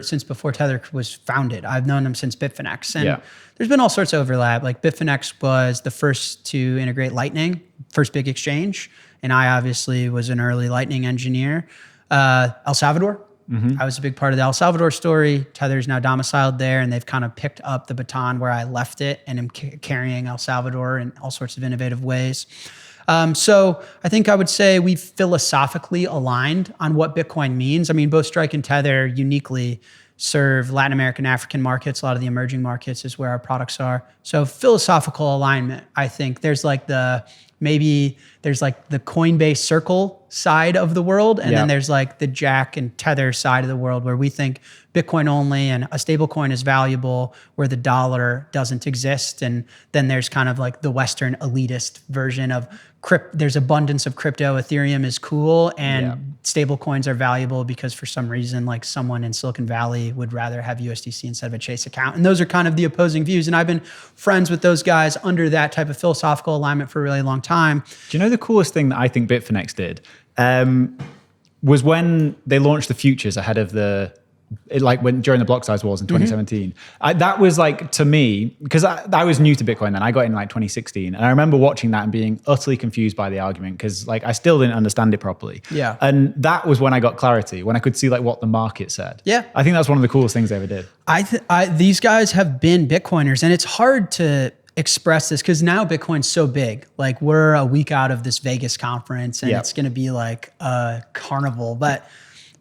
since before Tether was founded. I've known them since Bitfinex. And there's been all sorts of overlap. Like Bitfinex was the first to integrate Lightning, first big exchange. And I obviously was an early Lightning engineer. El Salvador. I was a big part of the El Salvador story. Tether's now domiciled there, and they've kind of picked up the baton where I left it and am carrying El Salvador in all sorts of innovative ways. So I think I would say we philosophically aligned on what Bitcoin means. Both Strike and Tether uniquely serve Latin American, African markets. A lot of the emerging markets is where our products are. So philosophical alignment, I think. There's like the Coinbase Circle side of the world. And then there's like the Jack and Tether side of the world where we think Bitcoin only and a stable coin is valuable where the dollar doesn't exist. And then there's kind of like the Western elitist version of there's abundance of crypto. Ethereum is cool and stable coins are valuable because for some reason, like someone in Silicon Valley would rather have USDC instead of a Chase account. And those are kind of the opposing views. And I've been friends with those guys under that type of philosophical alignment for a really long time. Do you know the coolest thing that I think Bitfinex did was when they launched the futures ahead of the like when during the block size wars in 2017. That was like, to me, because I was new to Bitcoin then. I got in like 2016, and I remember watching that and being utterly confused by the argument because like I still didn't understand it properly. Yeah. And that was when I got clarity, when I could see like what the market said. Yeah. I think that's one of the coolest things they ever did. These guys have been Bitcoiners, and it's hard to express this because now Bitcoin's so big. Like we're a week out of this Vegas conference, and it's going to be like a carnival. But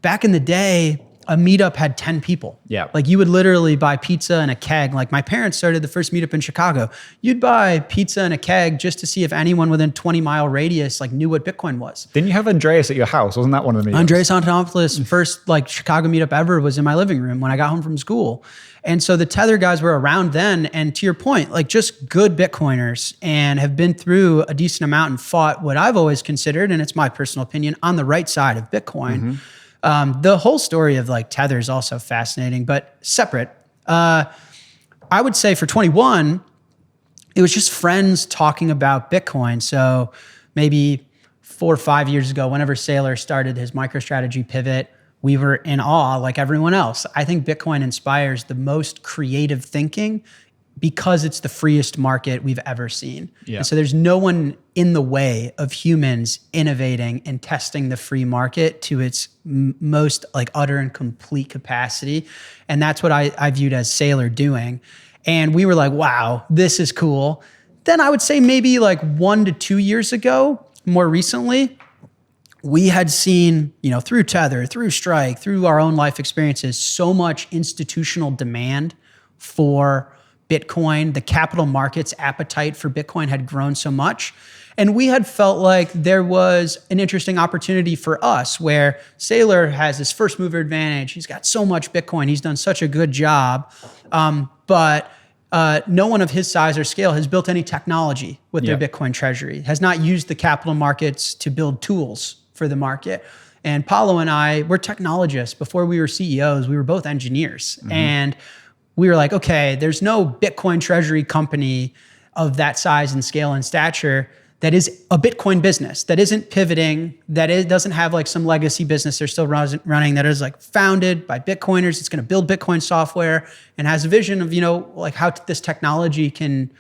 back in the day, a meetup had 10 people. Yeah. Like you would literally buy pizza and a keg. Like my parents started the first meetup in Chicago. You'd buy pizza and a keg just to see if anyone within 20-mile radius like knew what Bitcoin was. Didn't you have Andreas at your house? Wasn't that one of the meetups? Andreas Antonopoulos' first like Chicago meetup ever was in my living room when I got home from school. And so the Tether guys were around then. And to your point, like just good Bitcoiners and have been through a decent amount and fought what I've always considered, and it's my personal opinion, on the right side of Bitcoin. The whole story of like Tether is also fascinating, but separate. I would say for 21, it was just friends talking about Bitcoin. So maybe 4 or 5 years ago, whenever Saylor started his MicroStrategy pivot, we were in awe like everyone else. I think Bitcoin inspires the most creative thinking because it's the freest market we've ever seen. Yeah. And so there's no one in the way of humans innovating and testing the free market to its most like utter and complete capacity. And that's what I viewed as Saylor doing. And we were like, wow, this is cool. Then I would say maybe like 1 to 2 years ago, more recently, we had seen, you know, through Tether, through Strike, through our own life experiences, so much institutional demand for Bitcoin. The capital markets appetite for Bitcoin had grown so much. And we had felt like there was an interesting opportunity for us where Saylor has this first mover advantage. He's got so much Bitcoin. He's done such a good job. But no one of his size or scale has built any technology with their Bitcoin treasury, has not used the capital markets to build tools for the market. And Paulo and I were technologists. Before we were CEOs, we were both engineers. And we were like, okay, there's no Bitcoin treasury company of that size and scale and stature that is a Bitcoin business, that isn't pivoting, that doesn't have like some legacy business they're still running, that is like founded by Bitcoiners. It's going to build Bitcoin software and has a vision of, you know, like how this technology can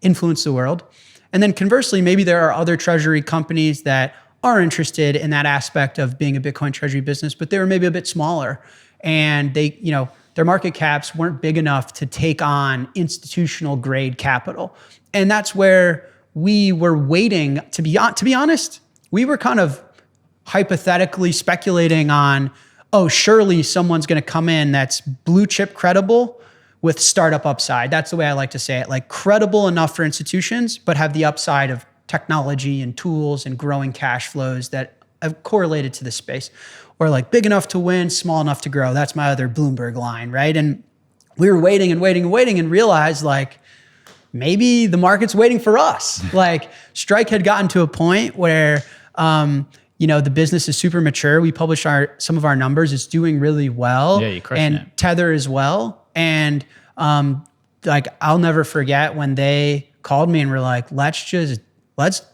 influence the world. And then conversely, maybe there are other treasury companies that are interested in that aspect of being a Bitcoin treasury business, but they were maybe a bit smaller and they, you know, their market caps weren't big enough to take on institutional grade capital. And that's where we were waiting, to be honest, we were kind of hypothetically speculating on, oh, surely someone's going to come in that's blue chip credible with startup upside. That's the way I like to say it, like credible enough for institutions, but have the upside of technology and tools and growing cash flows that have correlated to the space. Or like big enough to win, small enough to grow. That's my other Bloomberg line, right? And we were waiting and realized like, maybe the market's waiting for us. Like Strike had gotten to a point where, you know, the business is super mature. We publish some of our numbers. It's doing really well. Yeah, you're crushing and it. Tether as well. And like, I'll never forget when they called me and were like, let's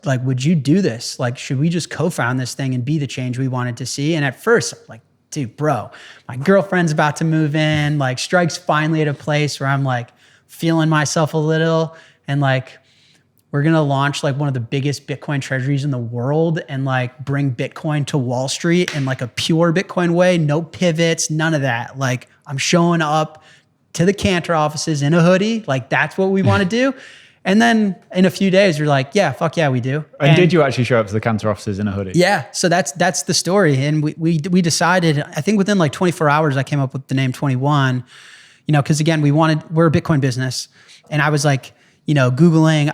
like, would you do this? Like, should we just co-found this thing and be the change we wanted to see? And at first, I'm like, dude, bro, my girlfriend's about to move in. Like Strike's finally at a place where I'm like, feeling myself a little, and like we're gonna launch like one of the biggest Bitcoin treasuries in the world and like bring Bitcoin to Wall Street in like a pure Bitcoin way, no pivots, none of that. Like I'm showing up to the Cantor offices in a hoodie, like that's what we want to do. And then in a few days, we're like, yeah, fuck yeah, we do. And did you actually show up to the Cantor offices in a hoodie? Yeah, so that's the story. And we decided, I think within like 24 hours, I came up with the name 21. You know, because again, we're a Bitcoin business. And I was like, you know, Googling,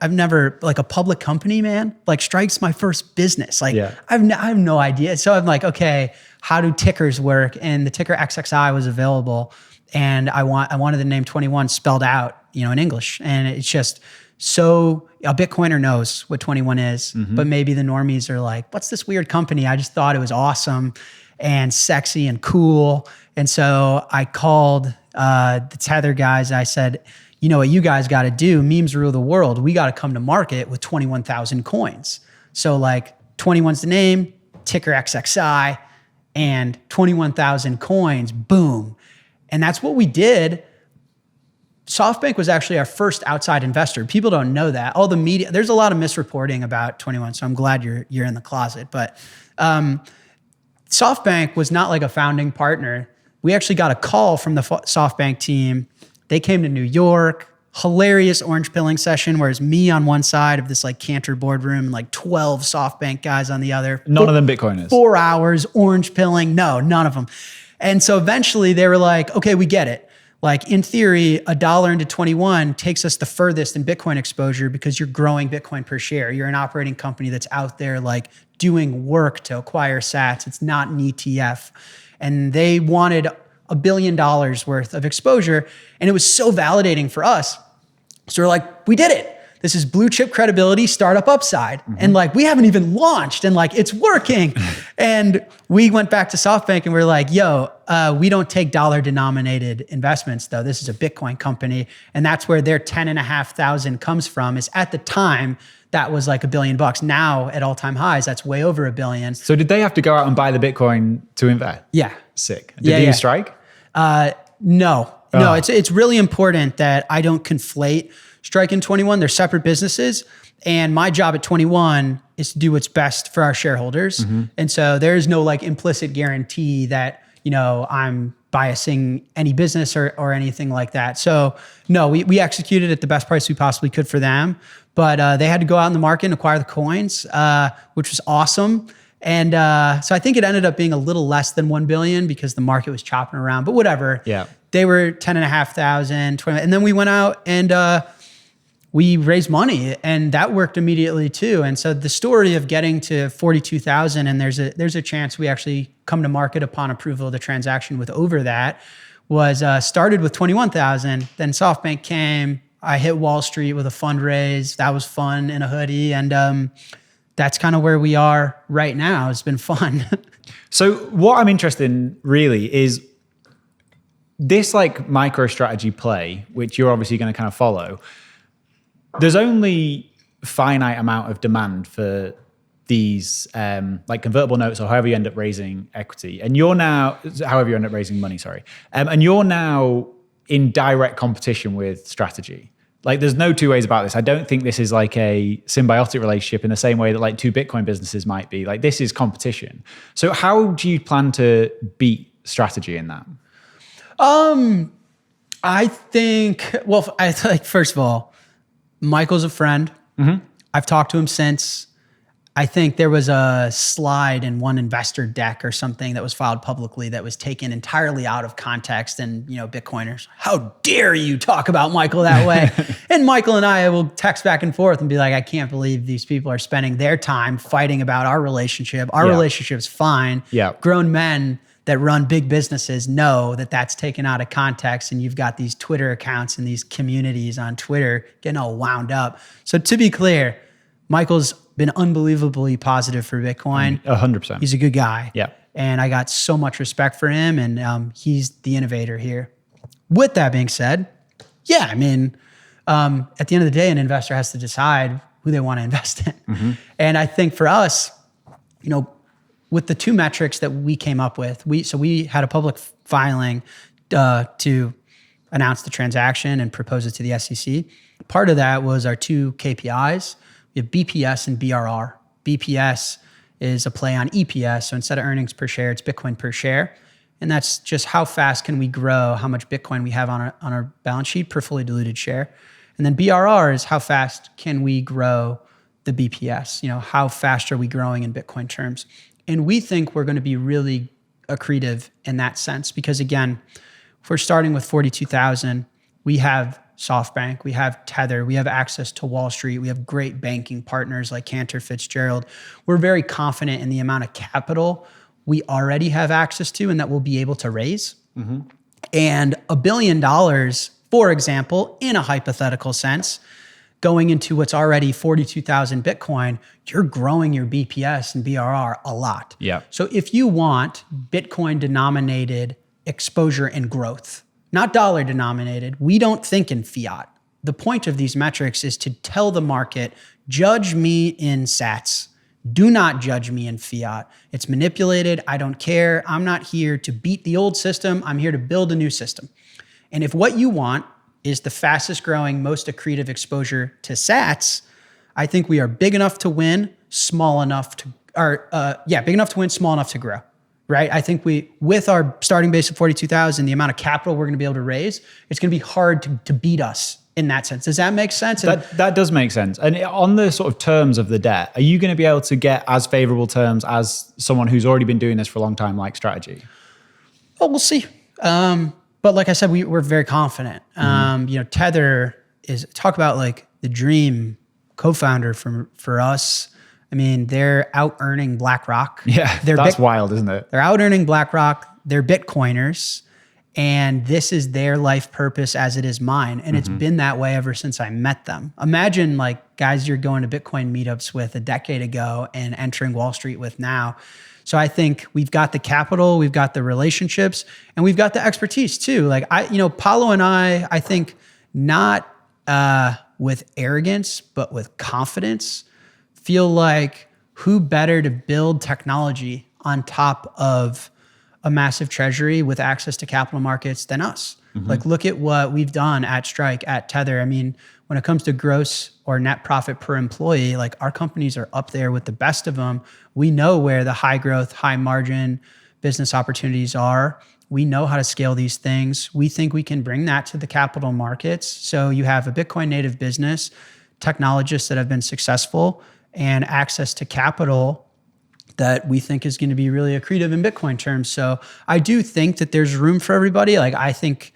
I've never, like a public company, man, like Strike's my first business. Like I have no idea. So I'm like, okay, how do tickers work? And the ticker XXI was available. And I wanted the name 21 spelled out, you know, in English. And it's just so, a Bitcoiner knows what 21 is, but maybe the normies are like, what's this weird company? I just thought it was awesome and sexy and cool. And so I called the Tether guys. I said, you know what you guys got to do? Memes rule the world. We got to come to market with 21,000 coins. So like 21's the name, ticker XXI. and 21,000 coins, boom. And that's what we did. SoftBank was actually our first outside investor. People don't know that. All the media, there's a lot of misreporting about 21, so I'm glad you're in the closet. But SoftBank was not like a founding partner. We actually got a call from the SoftBank team. They came to New York, hilarious orange pilling session where it's me on one side of this like Cantor boardroom and like 12 SoftBank guys on the other. None of them Bitcoiners. 4 hours, orange pilling. No, none of them. And so eventually they were like, okay, we get it. Like in theory, $1 into 21 takes us the furthest in Bitcoin exposure because you're growing Bitcoin per share. You're an operating company that's out there like doing work to acquire sats. It's not an ETF. And they wanted $1 billion worth of exposure. And it was so validating for us. So we're like, we did it. This is blue chip credibility, startup upside. And like, we haven't even launched and like, it's working. And we went back to SoftBank and we're like, yo, we don't take dollar denominated investments though. This is a Bitcoin company. And that's where their 10,500 comes from. Is at the time, that was like $1 billion. Now at all time highs, that's way over $1 billion. So did they have to go out and buy the Bitcoin to invest? Yeah. Sick. Did you strike? No, it's really important that I don't conflate Strike and 21. They're separate businesses. And my job at 21 is to do what's best for our shareholders. And so there is no like implicit guarantee that, you know, I'm biasing any business or anything like that. So no, we executed at the best price we possibly could for them. But they had to go out in the market and acquire the coins, which was awesome. And so I think it ended up being a little less than 1 billion because the market was chopping around, but whatever. Yeah. They were 10,500, 20, and then we went out and we raised money and that worked immediately too. And so the story of getting to 42,000 and there's a chance we actually come to market upon approval of the transaction with over that was started with 21,000. Then SoftBank came, I hit Wall Street with a fundraise. That was fun in a hoodie. And that's kind of where we are right now. It's been fun. So what I'm interested in really is this like MicroStrategy play, which you're obviously going to kind of follow. There's only finite amount of demand for these like convertible notes or however you end up raising equity. And you're now, however you end up raising money, sorry. And you're now in direct competition with Strategy. Like there's no two ways about this. I don't think this is like a symbiotic relationship in the same way that like two Bitcoin businesses might be. Like this is competition. So how do you plan to beat Strategy in that? I think, first of all, Michael's a friend. I've talked to him since. I think there was a slide in one investor deck or something that was filed publicly that was taken entirely out of context. And, you know, Bitcoiners, how dare you talk about Michael that way? And Michael and I will text back and forth and be like, I can't believe these people are spending their time fighting about our relationship. Our relationship's fine. Grown men that run big businesses know that that's taken out of context, and you've got these Twitter accounts and these communities on Twitter getting all wound up. So to be clear, Michael's been unbelievably positive for Bitcoin. 100%. He's a good guy. Yeah. And I got so much respect for him, and he's the innovator here. With that being said, yeah, I mean, at the end of the day, an investor has to decide who they want to invest in. And I think for us, you know, with the two metrics that we came up with, we had a public filing to announce the transaction and propose it to the SEC. Part of that was our two KPIs. We have BPS and BRR. BPS is a play on EPS. So instead of earnings per share, it's Bitcoin per share. And that's just how fast can we grow how much Bitcoin we have on our balance sheet per fully diluted share. And then BRR is how fast can we grow the BPS? You know, how fast are we growing in Bitcoin terms? And we think we're going to be really accretive in that sense because, again, if we're starting with 42,000, we have SoftBank, we have Tether, we have access to Wall Street, we have great banking partners like Cantor Fitzgerald. We're very confident in the amount of capital we already have access to and that we'll be able to raise. And $1 billion, for example, in a hypothetical sense, going into what's already 42,000 Bitcoin, you're growing your BPS and BRR a lot. Yeah. So if you want Bitcoin denominated exposure and growth, not dollar denominated, we don't think in fiat. The point of these metrics is to tell the market, judge me in sats, Do not judge me in fiat. It's manipulated. I don't care. I'm not here to beat the old system. I'm here to build a new system. And if what you want is the fastest growing, most accretive exposure to sats, I think we are big enough to win, small enough to, big enough to win, small enough to grow, right? I think with our starting base of 42,000, the amount of capital we're going to be able to raise, it's going to be hard to beat us in that sense. Does that make sense? That does make sense. And on the sort of terms of the debt, are you going to be able to get as favorable terms as someone who's already been doing this for a long time, like Strategy? Well, we'll see. But like I said, we're very confident. Tether is, talk about like the dream co-founder for us. I mean, they're out earning BlackRock. Yeah, that's wild, isn't it? They're out earning BlackRock. They're Bitcoiners. And this is their life purpose as it is mine. And it's been that way ever since I met them. Imagine like guys you're going to Bitcoin meetups with a decade ago and entering Wall Street with now. So I think we've got the capital, we've got the relationships, and we've got the expertise too. Like Paulo and I think not with arrogance, but with confidence, feel like who better to build technology on top of a massive treasury with access to capital markets than us. Like look at what we've done at Strike, at Tether. I mean, when it comes to gross or net profit per employee, like our companies are up there with the best of them. We know where the high growth, high margin business opportunities are. We know how to scale these things. We think we can bring that to the capital markets. So you have a Bitcoin native business, technologists that have been successful, and access to capital that we think is going to be really accretive in Bitcoin terms. So I do think that there's room for everybody. Like I think,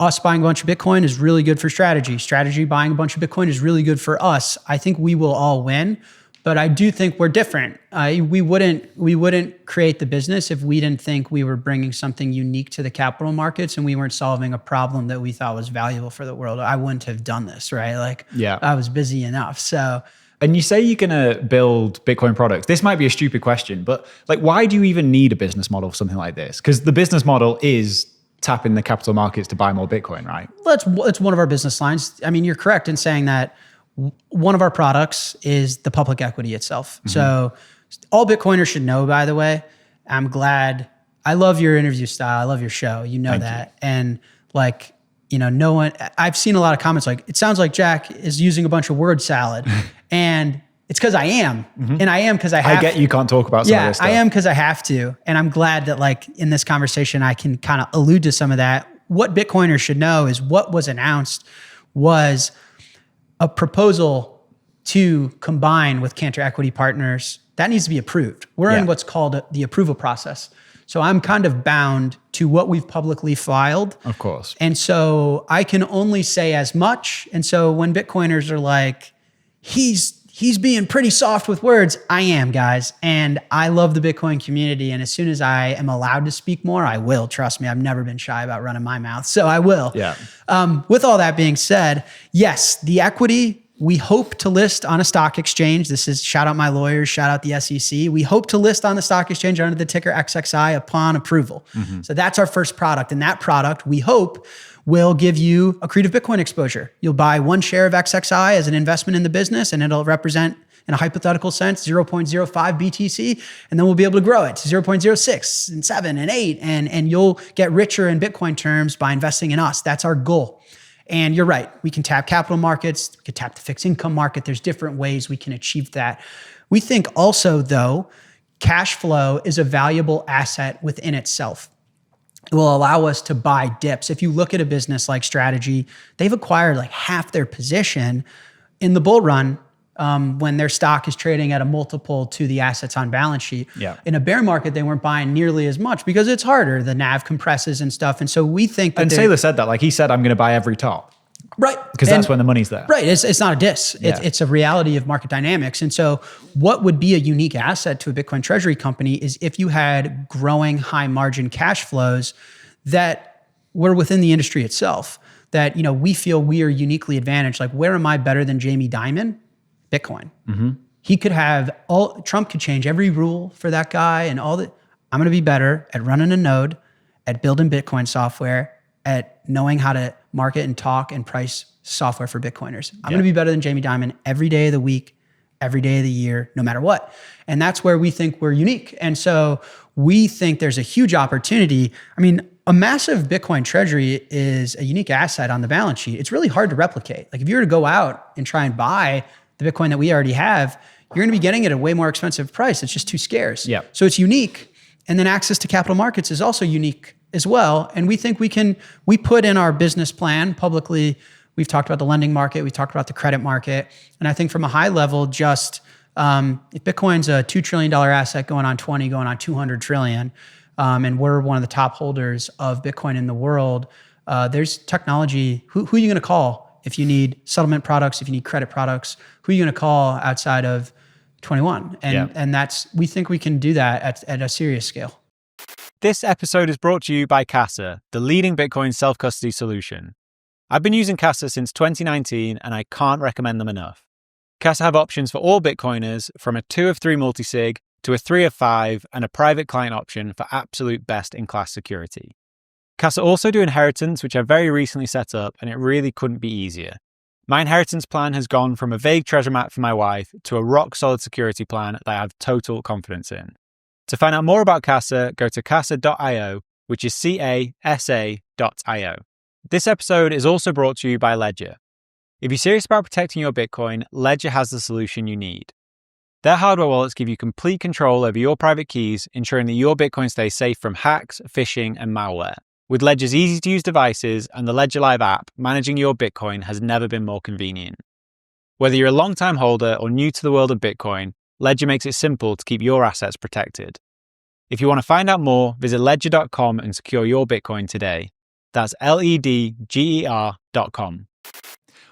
us buying a bunch of Bitcoin is really good for Strategy. Strategy buying a bunch of Bitcoin is really good for us. I think we will all win, but I do think we're different. We wouldn't create the business if we didn't think we were bringing something unique to the capital markets and we weren't solving a problem that we thought was valuable for the world. I wouldn't have done this, right? Like I was busy enough. So. And you say you're going to build Bitcoin products. This might be a stupid question, but like, why do you even need a business model for something like this? Because the business model is tapping the capital markets to buy more Bitcoin, right? Well, it's one of our business lines. I mean, you're correct in saying that one of our products is the public equity itself. So all Bitcoiners should know, by the way, I'm glad. I love your interview style. I love your show. You know that. And like, no one, I've seen a lot of comments like, it sounds like Jack is using a bunch of word salad. And it's because I am. And I am because I have to. You can't talk about some of this stuff. I am because I have to. And I'm glad that like in this conversation, I can kind of allude to some of that. What Bitcoiners should know is what was announced was a proposal to combine with Cantor Equity Partners. That needs to be approved. We're in what's called the approval process. So I'm kind of bound to what we've publicly filed. Of course. And so I can only say as much. And so when Bitcoiners are like, he's being pretty soft with words, I am, guys. And I love the Bitcoin community. And as soon as I am allowed to speak more, I will. Trust me, I've never been shy about running my mouth. So I will. Yeah. With all that being said, yes, the equity, we hope to list on a stock exchange. This is shout out my lawyers, shout out the SEC. We hope to list on the stock exchange under the ticker XXI upon approval. So that's our first product. And that product, we hope, will give you accretive Bitcoin exposure. You'll buy one share of XXI as an investment in the business, and it'll represent, in a hypothetical sense, 0.05 BTC, and then we'll be able to grow it to 0.06 and 7 and 8, and you'll get richer in Bitcoin terms by investing in us. That's our goal. And you're right, we can tap capital markets, we can tap the fixed income market. There's different ways we can achieve that. We think also, though, cash flow is a valuable asset within itself. It will allow us to buy dips. If you look at a business like Strategy, they've acquired like half their position in the bull run when their stock is trading at a multiple to the assets on balance sheet. In a bear market, they weren't buying nearly as much because it's harder. The NAV compresses and stuff. And so we think that— And Saylor said that, like he said, I'm going to buy every top. Right. Because that's when the money's there. Right. It's not a diss. It's a reality of market dynamics. And so what would be a unique asset to a Bitcoin treasury company is if you had growing high margin cash flows that were within the industry itself, that, we feel we are uniquely advantaged. Like, where am I better than Jamie Dimon? Bitcoin. He could have Trump could change every rule for that guy and all that. I'm going to be better at running a node, at building Bitcoin software, at knowing how to market and talk and price software for Bitcoiners. I'm going to be better than Jamie Dimon every day of the week, every day of the year, no matter what. And that's where we think we're unique. And so we think there's a huge opportunity. I mean, a massive Bitcoin treasury is a unique asset on the balance sheet. It's really hard to replicate. Like if you were to go out and try and buy the Bitcoin that we already have, you're going to be getting it at a way more expensive price. It's just too scarce. Yeah. So it's unique. And then access to capital markets is also unique as well. And we think we put in our business plan publicly, we've talked about the lending market, we've talked about the credit market. And I think from a high level, just if Bitcoin's a $2 trillion asset going on 20, going on 200 trillion, and we're one of the top holders of Bitcoin in the world, there's technology. Who are you going to call if you need settlement products, if you need credit products? Who are you going to call outside of 21? And we think we can do that at a serious scale. This episode is brought to you by Casa, the leading Bitcoin self-custody solution. I've been using Casa since 2019 and I can't recommend them enough. Casa have options for all Bitcoiners, from a 2 of 3 multisig to a 3 of 5 and a private client option for absolute best-in-class security. Casa also do inheritance, which I very recently set up, and it really couldn't be easier. My inheritance plan has gone from a vague treasure map for my wife to a rock-solid security plan that I have total confidence in. To find out more about Casa, go to casa.io, which is casa.io. This episode is also brought to you by Ledger. If you're serious about protecting your Bitcoin, Ledger has the solution you need. Their hardware wallets give you complete control over your private keys, ensuring that your Bitcoin stays safe from hacks, phishing, and malware. With Ledger's easy-to-use devices and the Ledger Live app, managing your Bitcoin has never been more convenient. Whether you're a long-time holder or new to the world of Bitcoin, Ledger makes it simple to keep your assets protected. If you want to find out more, visit ledger.com and secure your Bitcoin today. That's ledger.com.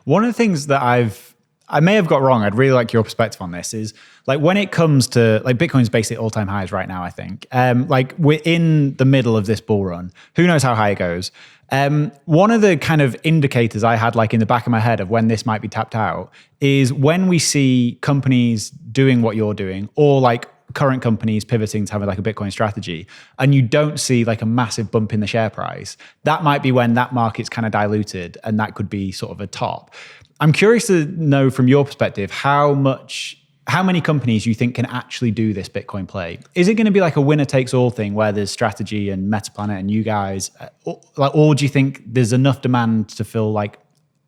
One of the things that I may have got wrong, I'd really like your perspective on this, is like when it comes to like Bitcoin's basically all-time highs right now, I think. Like we're in the middle of this bull run. Who knows how high it goes? One of the kind of indicators I had like in the back of my head of when this might be tapped out is when we see companies doing what you're doing, or like current companies pivoting to having like a Bitcoin strategy, and you don't see like a massive bump in the share price. That might be when that market's kind of diluted, and that could be sort of a top. I'm curious to know from your perspective how many companies you think can actually do this Bitcoin play. Is it going to be like a winner takes all thing where there's strategy and Metaplanet and you guys, or do you think there's enough demand to fill like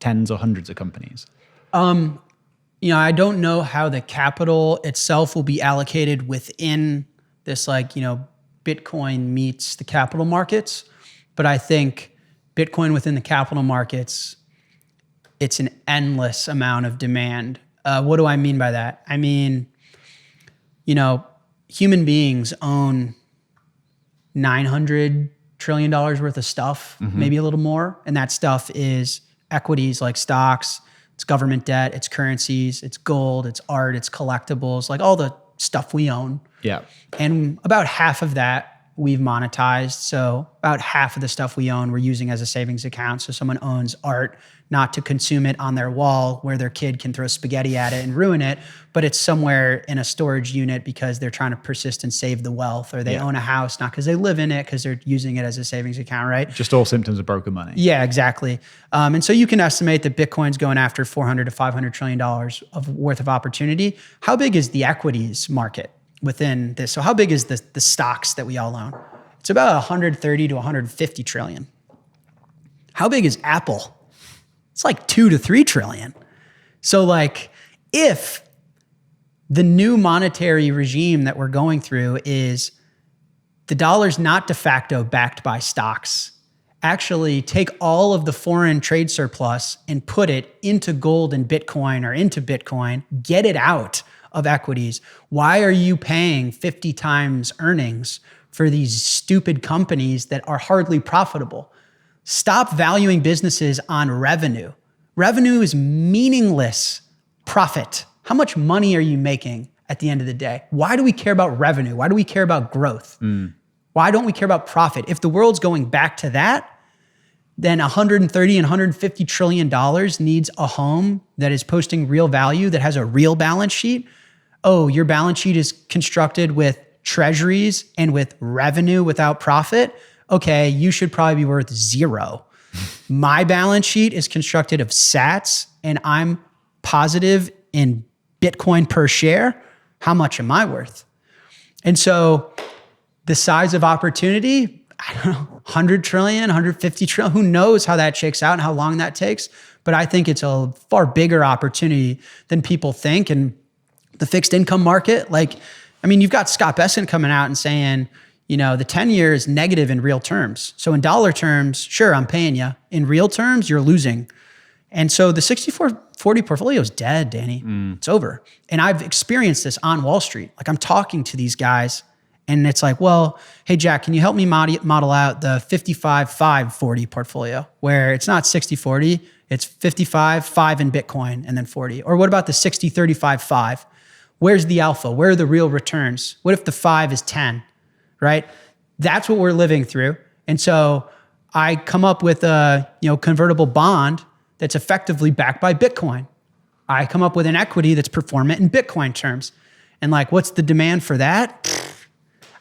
tens or hundreds of companies? I don't know how the capital itself will be allocated within this, Bitcoin meets the capital markets. But I think Bitcoin within the capital markets, it's an endless amount of demand. What do I mean by that? I mean, human beings own $900 trillion worth of stuff, maybe a little more. And that stuff is equities like stocks, it's government debt, it's currencies, it's gold, it's art, it's collectibles, like all the stuff we own. Yeah. And about half of that we've monetized. So about half of the stuff we own, we're using as a savings account. So someone owns art, not to consume it on their wall where their kid can throw spaghetti at it and ruin it, but it's somewhere in a storage unit because they're trying to persist and save the wealth, or they own a house, not because they live in it, because they're using it as a savings account, right? Just all symptoms of broken money. Yeah, exactly. And so you can estimate that Bitcoin's going after $400 to $500 trillion worth of opportunity. How big is the equities market within this? So how big is the stocks that we all own? It's about 130 to 150 trillion. How big is Apple? It's like 2 to 3 trillion. So like if the new monetary regime that we're going through is the dollar's not de facto backed by stocks, actually take all of the foreign trade surplus and put it into gold and Bitcoin, or into Bitcoin, get it out of equities. Why are you paying 50 times earnings for these stupid companies that are hardly profitable? Stop valuing businesses on revenue. Revenue is meaningless profit. How much money are you making at the end of the day? Why do we care about revenue? Why do we care about growth? Why don't we care about profit? If the world's going back to that, then 130 and 150 trillion dollars needs a home that is posting real value, that has a real balance sheet. Oh, your balance sheet is constructed with treasuries and with revenue without profit. Okay, you should probably be worth 0. My balance sheet is constructed of sats, and I'm positive in Bitcoin per share, how much am I worth? And so the size of opportunity, I don't know, 100 trillion, 150 trillion, who knows how that shakes out and how long that takes. But I think it's a far bigger opportunity than people think. And the fixed income market, like, I mean, you've got Scott Bessent coming out and saying, you know, the 10-year is negative in real terms. So in dollar terms, sure, I'm paying you. In real terms, you're losing. And so the 64-40 portfolio is dead, Danny. It's over. And I've experienced this on Wall Street. Like, I'm talking to these guys and it's like, well, hey, Jack, can you help me model out the 55-5-40 portfolio where it's not 60-40, it's 55, 5 in Bitcoin, and then 40. Or what about the 60-35-5? Where's the alpha? Where are the real returns? What if the 5 is 10, right? That's what we're living through. And so I come up with a convertible bond that's effectively backed by Bitcoin. I come up with an equity that's performant in Bitcoin terms. And like, what's the demand for that?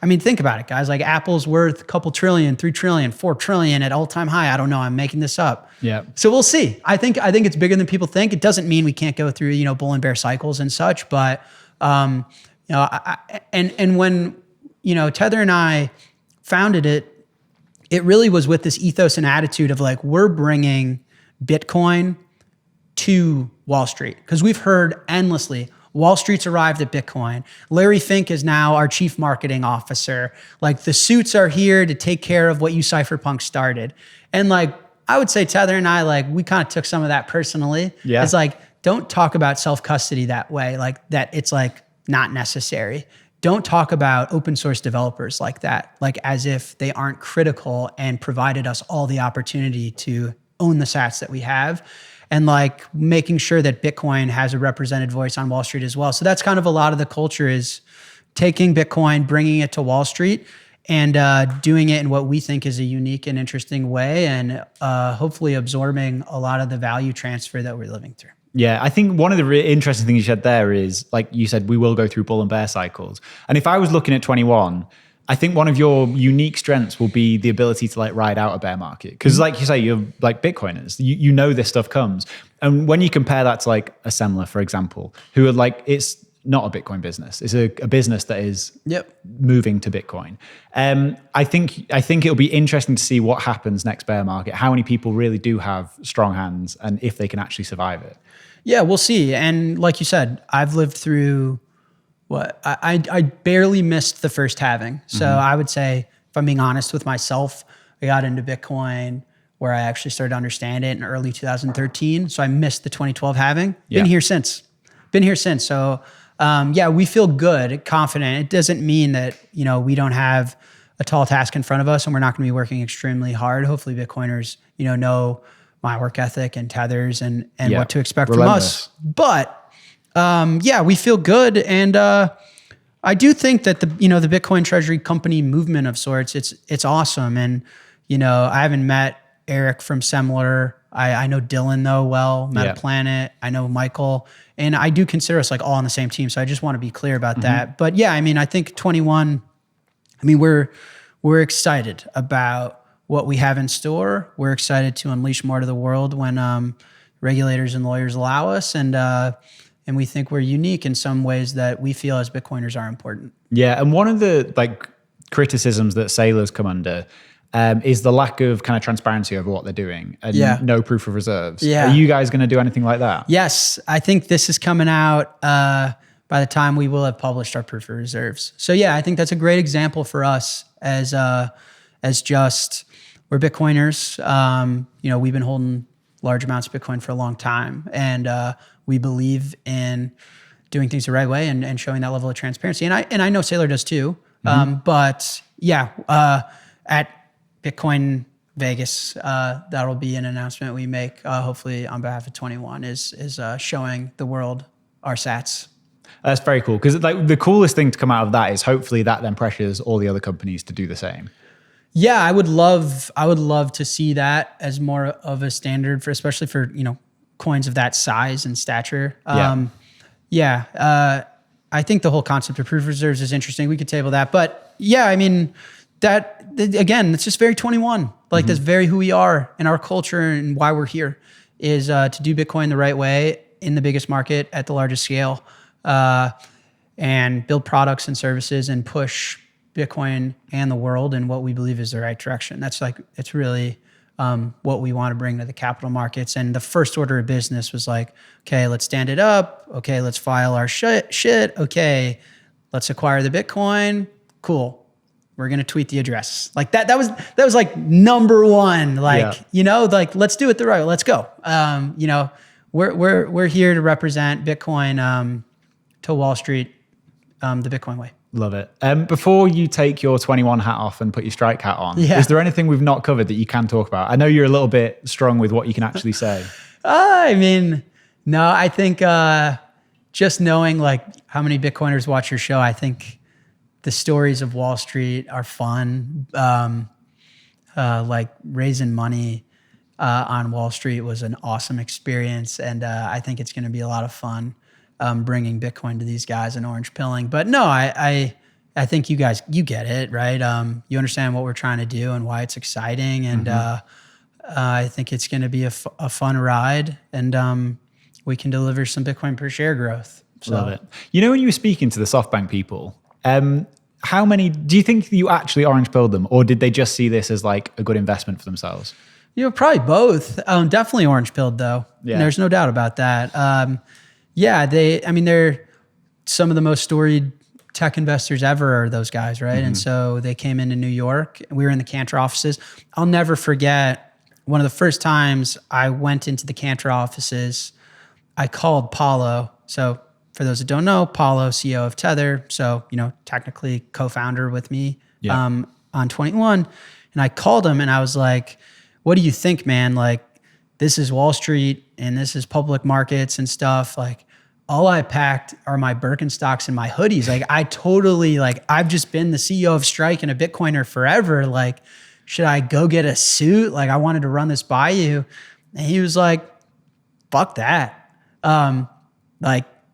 I mean, think about it, guys. Like, Apple's worth a couple trillion, 3 trillion, 4 trillion at all-time high. I don't know. I'm making this up. Yeah. So we'll see. I think it's bigger than people think. It doesn't mean we can't go through, bull and bear cycles and such. But, and when, Tether and I founded it, it really was with this ethos and attitude of like, we're bringing Bitcoin to Wall Street. Because we've heard endlessly, Wall Street's arrived at Bitcoin. Larry Fink is now our chief marketing officer. Like, the suits are here to take care of what you cypherpunk started. And like, I would say Tether and I, like, we kind of took some of that personally. Yeah. It's like, don't talk about self-custody that way, like that it's like not necessary. Don't talk about open source developers like that, like as if they aren't critical and provided us all the opportunity to own the sats that we have. And like making sure that Bitcoin has a represented voice on Wall Street as well. So that's kind of a lot of the culture, is taking Bitcoin, bringing it to Wall Street, and doing it in what we think is a unique and interesting way, and hopefully absorbing a lot of the value transfer that we're living through. Yeah, I think one of the really interesting things you said there is, like you said, we will go through bull and bear cycles. And if I was looking at 21, I think one of your unique strengths will be the ability to like ride out a bear market. Because like you say, you're like Bitcoiners, you know this stuff comes. And when you compare that to like a Semler, for example, who are like, it's not a Bitcoin business. It's a business that is moving to Bitcoin. I think it'll be interesting to see what happens next bear market, how many people really do have strong hands, and if they can actually survive it. Yeah, we'll see. And like you said, I've lived through I barely missed the first halving. So I would say, if I'm being honest with myself, I got into Bitcoin where I actually started to understand it in early 2013. So I missed the 2012 halving. Been here since. So we feel good, confident. It doesn't mean that, we don't have a tall task in front of us and we're not going to be working extremely hard. Hopefully Bitcoiners, know my work ethic and Tether's and what to expect Relentless. from us. But we feel good. And I do think that the Bitcoin Treasury company movement of sorts, it's awesome. And, I haven't met Eric from Semler. I know Dylan though well, Metaplanet. I know Michael, and I do consider us like all on the same team. So I just want to be clear about that. But yeah, I mean, I think 21, we're excited about what we have in store. We're excited to unleash more to the world when regulators and lawyers allow us. And we think we're unique in some ways that we feel as Bitcoiners are important. Yeah. And one of the like criticisms that sailors come under is the lack of kind of transparency over what they're doing and no proof of reserves. Yeah. Are you guys going to do anything like that? Yes. I think this is coming out by the time we will have published our proof of reserves. So yeah, I think that's a great example for us as just, we're Bitcoiners. We've been holding large amounts of Bitcoin for a long time. And we believe in doing things the right way and showing that level of transparency. And I know Sailor does too. But at Bitcoin Vegas, that'll be an announcement we make, hopefully on behalf of 21, is showing the world our sats. That's very cool. Because like the coolest thing to come out of that is hopefully that then pressures all the other companies to do the same. Yeah, I would love to see that as more of a standard for, especially for, coins of that size and stature. I think the whole concept of proof of reserves is interesting. We could table that, but yeah, I mean, that again, it's just very 21. Like that's very who we are and our culture and why we're here is to do Bitcoin the right way in the biggest market at the largest scale. and build products and services and push Bitcoin and the world in what we believe is the right direction. That's like, it's really what we want to bring to the capital markets. And the first order of business was like, okay, let's stand it up. Okay, let's file our shit. Okay, let's acquire the Bitcoin. Cool. We're going to tweet the address. Like that was like number one, like, like, let's do it the right way. Let's go. We're here to represent Bitcoin to Wall Street the Bitcoin way. Love it. Before you take your 21 hat off and put your strike hat on, is there anything we've not covered that you can talk about? I know you're a little bit strong with what you can actually say. I mean, no, I think just knowing like how many Bitcoiners watch your show, I think the stories of Wall Street are fun. Like raising money on Wall Street was an awesome experience. And I think it's going to be a lot of fun bringing Bitcoin to these guys and orange pilling. But no, I think you guys, you get it, right? You understand what we're trying to do and why it's exciting. And I think it's going to be a fun ride, and we can deliver some Bitcoin per share growth. So. Love it. You know, when you were speaking to the SoftBank people, how many, do you think you actually orange pilled them, or did they just see this as like a good investment for themselves? Probably both. Definitely orange pilled though. Yeah. There's no doubt about that. They're some of the most storied tech investors ever are those guys, right? And so they came into New York. We were in the Cantor offices. I'll never forget one of the first times I went into the Cantor offices, I called Paulo. So for those that don't know, Paulo, CEO of Tether. So, technically co-founder with me on 21. And I called him and I was like, what do you think, man? Like, this is Wall Street and this is public markets and stuff. Like, all I packed are my Birkenstocks and my hoodies. Like, I've just been the CEO of Strike and a Bitcoiner forever. Like, should I go get a suit? Like, I wanted to run this by you. And he was like, fuck that.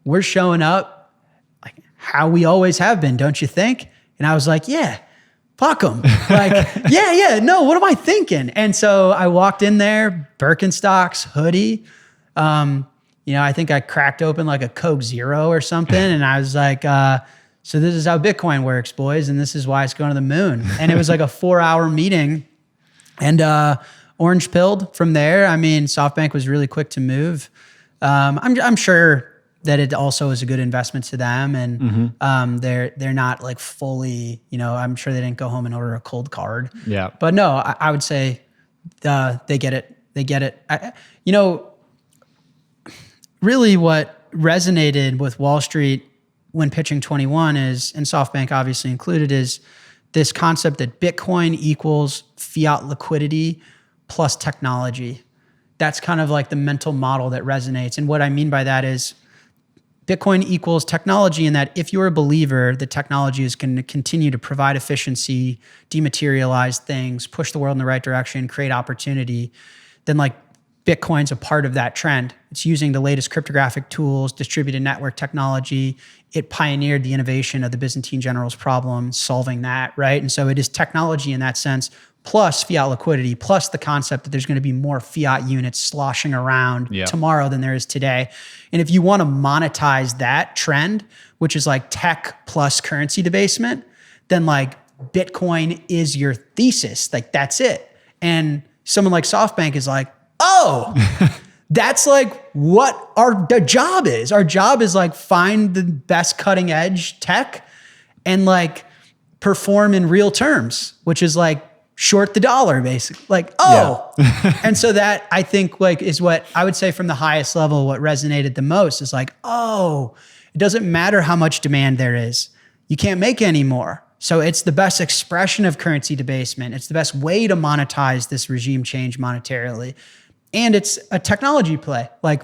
We're showing up like how we always have been, don't you think? And I was like, yeah, fuck them. No, what am I thinking? And so I walked in there, Birkenstocks, hoodie. I think I cracked open like a Coke Zero or something. And I was like, so this is how Bitcoin works, boys. And this is why it's going to the moon. And it was like a 4-hour meeting, and orange pilled from there. I mean, SoftBank was really quick to move. I'm sure that it also is a good investment to them. And they're not like fully, I'm sure they didn't go home and order a cold card. Yeah. But no, I would say they get it. They get it. Really what resonated with Wall Street when pitching 21 is, and SoftBank obviously included, is this concept that Bitcoin equals fiat liquidity plus technology. That's kind of like the mental model that resonates. And what I mean by that is Bitcoin equals technology, in that if you're a believer that technology is going to continue to provide efficiency, dematerialize things, push the world in the right direction, create opportunity, then like Bitcoin's a part of that trend. It's using the latest cryptographic tools, distributed network technology. It pioneered the innovation of the Byzantine generals problem, solving that, right? And so it is technology in that sense, plus fiat liquidity, plus the concept that there's going to be more fiat units sloshing around tomorrow than there is today. And if you want to monetize that trend, which is like tech plus currency debasement, then like Bitcoin is your thesis. Like, that's it. And someone like SoftBank is like, oh, that's like what the job is. Our job is like find the best cutting edge tech and like perform in real terms, which is like short the dollar, basically. Like, oh. Yeah. And so that, I think, like, is what I would say from the highest level, what resonated the most is like, oh, it doesn't matter how much demand there is. You can't make any more. So it's the best expression of currency debasement. It's the best way to monetize this regime change monetarily. And it's a technology play. Like,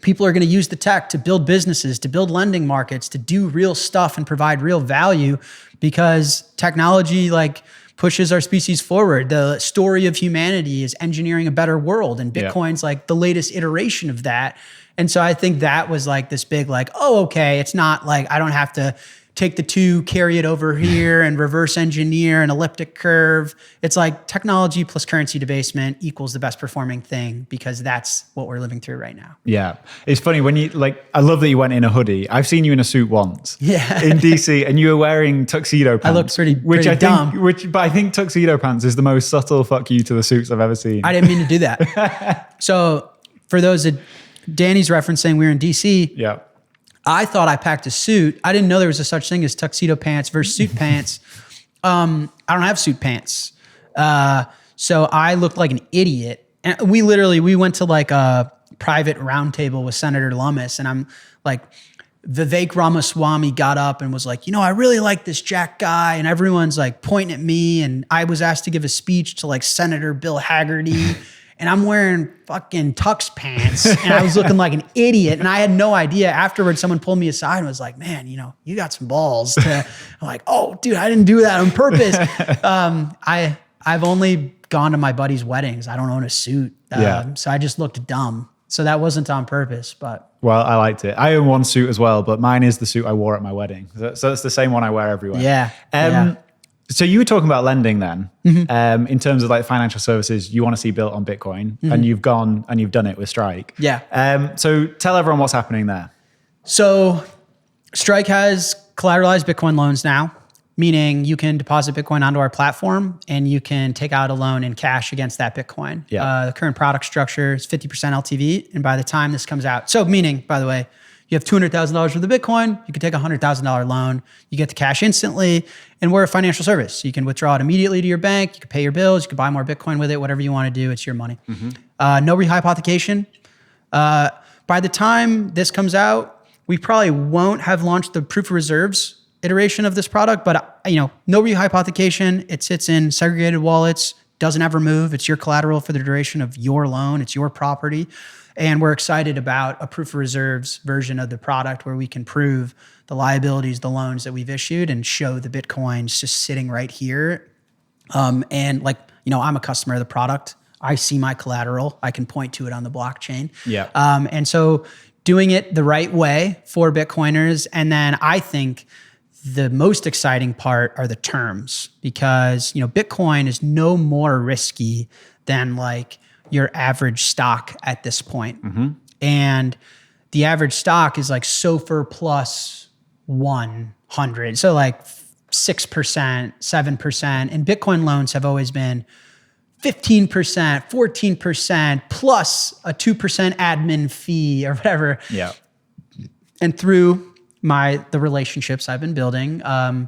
people are going to use the tech to build businesses, to build lending markets, to do real stuff and provide real value, because technology like pushes our species forward. The story of humanity is engineering a better world, and Bitcoin's like the latest iteration of that. And so I think that was like this big like, oh, okay, it's not like I don't have to take the 2, carry it over here and reverse engineer an elliptic curve. It's like technology plus currency debasement equals the best performing thing, because that's what we're living through right now. Yeah. It's funny when you I love that you went in a hoodie. I've seen you in a suit once. Yeah. In DC, and you were wearing tuxedo pants. I looked pretty dumb. But I think tuxedo pants is the most subtle fuck you to the suits I've ever seen. I didn't mean to do that. So for those that Danny's referencing, we were in DC. Yeah. I thought I packed a suit. I didn't know there was a such thing as tuxedo pants versus suit pants. I don't have suit pants. So I looked like an idiot. And we went to like a private roundtable with Senator Lummis, and I'm like, Vivek Ramaswamy got up and was like, I really like this Jack guy, and everyone's like pointing at me, and I was asked to give a speech to like Senator Bill Haggerty. And I'm wearing fucking tux pants, and I was looking like an idiot, and I had no idea. Afterwards, someone pulled me aside and was like, man, you got some balls. I'm like, oh, dude, I didn't do that on purpose. I've only gone to my buddies' weddings. I don't own a suit. So I just looked dumb. So that wasn't on purpose, but. Well, I liked it. I own one suit as well, but mine is the suit I wore at my wedding. So it's the same one I wear everywhere. Yeah. So you were talking about lending then, in terms of like financial services you want to see built on Bitcoin, and you've gone and you've done it with Strike. Yeah. So tell everyone what's happening there. So Strike has collateralized Bitcoin loans now, meaning you can deposit Bitcoin onto our platform and you can take out a loan in cash against that Bitcoin. Yeah. The current product structure is 50% LTV. And by the time this comes out, so meaning, by the way, you have $200,000 worth of Bitcoin, you can take a $100,000 loan, you get the cash instantly, and we're a financial service. You can withdraw it immediately to your bank, you can pay your bills, you can buy more Bitcoin with it, whatever you want to do, it's your money. No rehypothecation. By the time this comes out, we probably won't have launched the proof of reserves iteration of this product, but no rehypothecation. It sits in segregated wallets, doesn't ever move. It's your collateral for the duration of your loan. It's your property. And we're excited about a proof of reserves version of the product where we can prove the liabilities, the loans that we've issued, and show the Bitcoins just sitting right here. I'm a customer of the product. I see my collateral. I can point to it on the blockchain. Yeah. And so doing it the right way for Bitcoiners. And then I think the most exciting part are the terms, because, Bitcoin is no more risky than like your average stock at this point. And the average stock is like SOFR plus 100. So like 6%, 7%. And Bitcoin loans have always been 15%, 14% plus a 2% admin fee or whatever. Yeah. And through the relationships I've been building over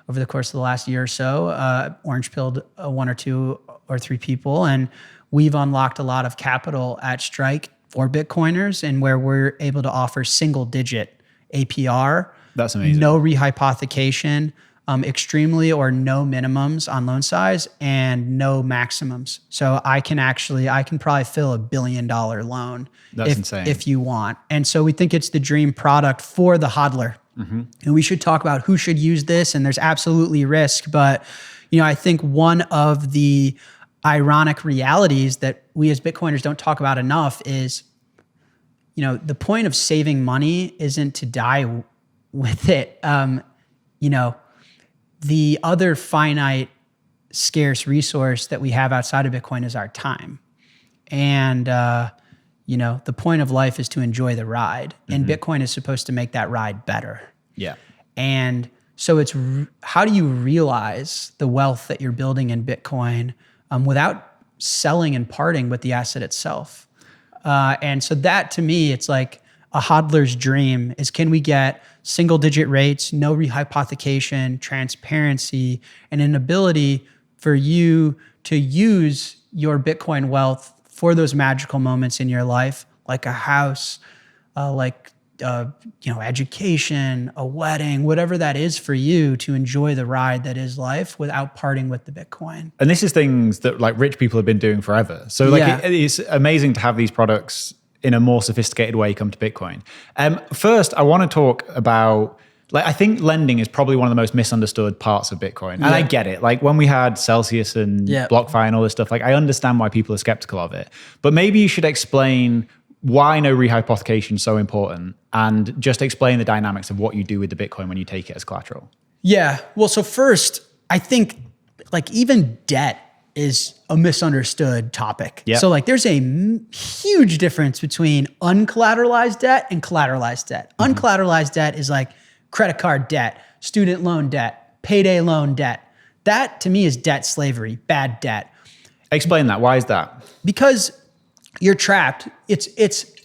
the course of the last year or so, orange pilled 1 or 2 or 3 people, and we've unlocked a lot of capital at Strike for Bitcoiners, and where we're able to offer single digit APR. That's amazing. No rehypothecation, extremely or no minimums on loan size, and no maximums. So I can probably fill $1 billion loan. That's insane. If you want. And so we think it's the dream product for the hodler. And we should talk about who should use this, and there's absolutely risk. But, I think one of the ironic realities that we as Bitcoiners don't talk about enough is, the point of saving money isn't to die with it. The other finite, scarce resource that we have outside of Bitcoin is our time. And, the point of life is to enjoy the ride. And Bitcoin is supposed to make that ride better. Yeah. And so it's how do you realize the wealth that you're building in Bitcoin without selling and parting with the asset itself? And so that, to me, it's like a hodler's dream is, can we get single digit rates, no rehypothecation, transparency, and an ability for you to use your Bitcoin wealth for those magical moments in your life, like a house, education, a wedding, whatever that is for you, to enjoy the ride that is life without parting with the Bitcoin. And this is things that like rich people have been doing forever. So it's amazing to have these products in a more sophisticated way come to Bitcoin. First, I want to talk about, I think lending is probably one of the most misunderstood parts of Bitcoin. And I get it. Like when we had Celsius and BlockFi and all this stuff, I understand why people are skeptical of it. But maybe you should explain why no rehypothecation is so important, and just explain the dynamics of what you do with the Bitcoin when you take it as collateral. Yeah. Well, so first, I think like even debt is a misunderstood topic. Yep. So like there's a huge difference between uncollateralized debt and collateralized debt. Uncollateralized debt is like credit card debt, student loan debt, payday loan debt. That to me is debt slavery, bad debt. Explain that. Why is that? Because you're trapped.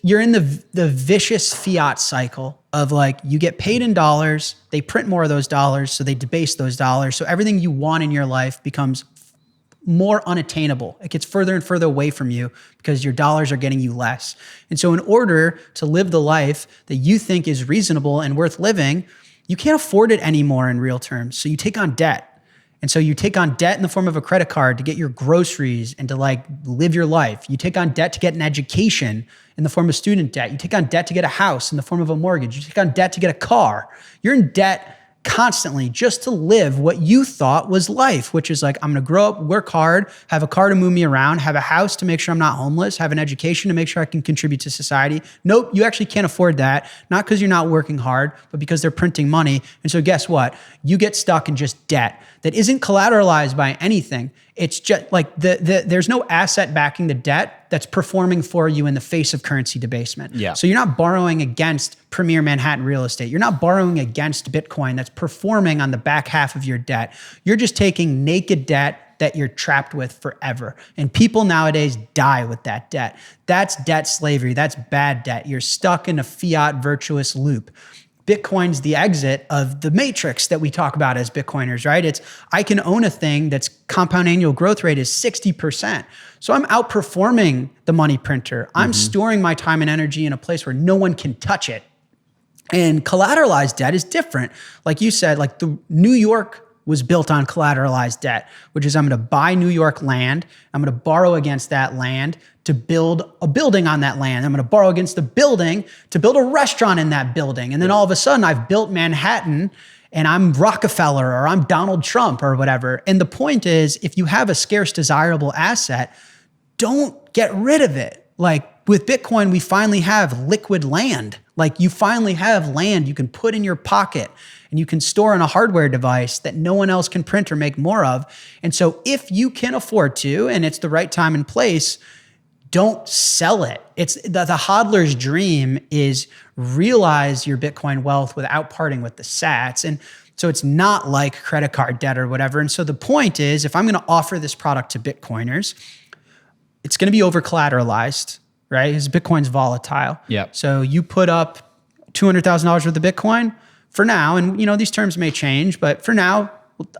You're in the vicious fiat cycle of like you get paid in dollars, they print more of those dollars, so they debase those dollars. So everything you want in your life becomes more unattainable. It gets further and further away from you because your dollars are getting you less. And so in order to live the life that you think is reasonable and worth living, you can't afford it anymore in real terms. So you take on debt. And so you take on debt in the form of a credit card to get your groceries and to like live your life. You take on debt to get an education in the form of student debt. You take on debt to get a house in the form of a mortgage. You take on debt to get a car. You're in debt constantly just to live what you thought was life, which is like, I'm going to grow up, work hard, have a car to move me around, have a house to make sure I'm not homeless, have an education to make sure I can contribute to society. Nope, you actually can't afford that. Not because you're not working hard, but because they're printing money. And so guess what? You get stuck in just debt that isn't collateralized by anything. It's just like there's no asset backing the debt that's performing for you in the face of currency debasement. Yeah. So you're not borrowing against premier Manhattan real estate. You're not borrowing against Bitcoin that's performing on the back half of your debt. You're just taking naked debt that you're trapped with forever. And people nowadays die with that debt. That's debt slavery. That's bad debt. You're stuck in a fiat virtuous loop. Bitcoin's the exit of the matrix that we talk about as Bitcoiners, right? It's I can own a thing that's compound annual growth rate is 60%. So I'm outperforming the money printer. I'm storing my time and energy in a place where no one can touch it. And collateralized debt is different. Like you said, like the New York was built on collateralized debt, which is I'm going to buy New York land. I'm going to borrow against that land to build a building on that land. I'm going to borrow against the building to build a restaurant in that building. And then all of a sudden I've built Manhattan and I'm Rockefeller or I'm Donald Trump or whatever. And the point is, if you have a scarce, desirable asset, don't get rid of it. Like with Bitcoin, we finally have liquid land. Like you finally have land you can put in your pocket and you can store on a hardware device that no one else can print or make more of. And so if you can afford to, and it's the right time and place, don't sell it. It's the hodler's dream is realize your Bitcoin wealth without parting with the sats. And so it's not like credit card debt or whatever. And so the point is, if I'm going to offer this product to Bitcoiners, it's going to be over collateralized, right? Because Bitcoin's volatile. Yeah. So you put up $200,000 worth of Bitcoin for now, and you know these terms may change, but for now,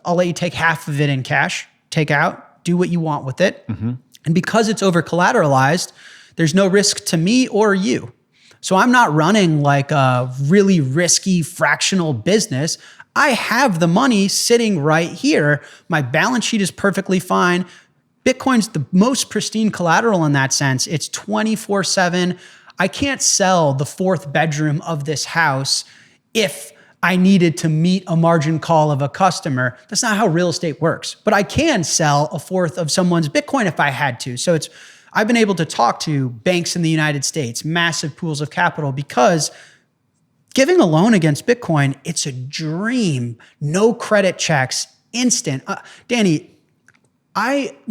I'll let you take half of it in cash, take out, do what you want with it. And because it's over collateralized, there's no risk to me or you. So I'm not running like a really risky fractional business. I have the money sitting right here. My balance sheet is perfectly fine. Bitcoin's the most pristine collateral in that sense. It's 24/7. I can't sell the fourth bedroom of this house if I needed to meet a margin call of a customer. That's not how real estate works. But I can sell a fourth of someone's Bitcoin if I had to. So I've been able to talk to banks in the United States, massive pools of capital, because giving a loan against Bitcoin, it's a dream. No credit checks, instant. Danny,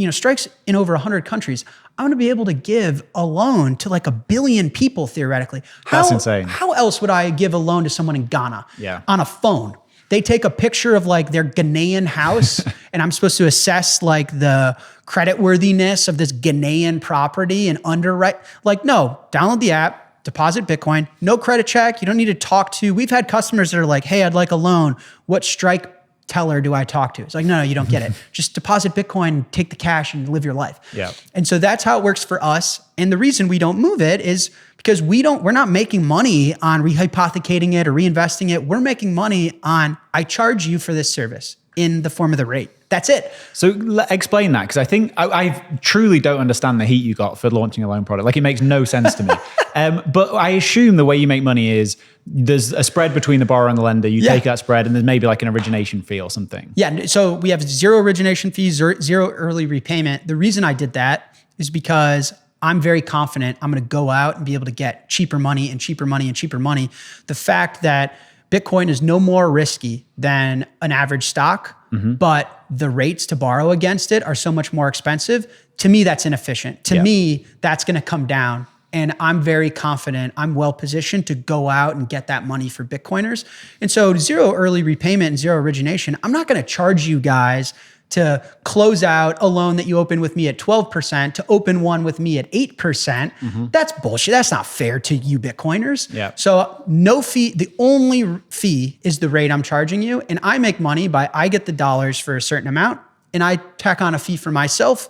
strikes in over 100 countries. I'm going to be able to give a loan to like 1 billion people theoretically. That's insane. How else would I give a loan to someone in Ghana? Yeah. On a phone? They take a picture of like their Ghanaian house and I'm supposed to assess like the creditworthiness of this Ghanaian property and underwrite. Like, no, download the app, deposit Bitcoin, no credit check. You don't need to talk to. We've had customers that are like, hey, I'd like a loan. What strike teller do I talk to? It's like, no, you don't get it. Just deposit Bitcoin, take the cash and live your life. Yeah. And so that's how it works for us. And the reason we don't move it is because we're not making money on rehypothecating it or reinvesting it. We're making money on, I charge you for this service in the form of the rate. That's it. So explain that, because I think I truly don't understand the heat you got for launching a loan product. Like it makes no sense to me. But I assume the way you make money is there's a spread between the borrower and the lender. You take that spread and there's maybe like an origination fee or something. Yeah. So we have zero origination fees, zero early repayment. The reason I did that is because I'm very confident I'm going to go out and be able to get cheaper money and cheaper money and cheaper money. The fact that Bitcoin is no more risky than an average stock, but the rates to borrow against it are so much more expensive. To me, that's inefficient. To me, that's going to come down. And I'm very confident I'm well positioned to go out and get that money for Bitcoiners. And so 0 early repayment and 0 origination, I'm not going to charge you guys to close out a loan that you open with me at 12% to open one with me at 8%. That's bullshit. That's not fair to you Bitcoiners. So no fee. The only fee is the rate I'm charging you. And I make money by I get the dollars for a certain amount and I tack on a fee for myself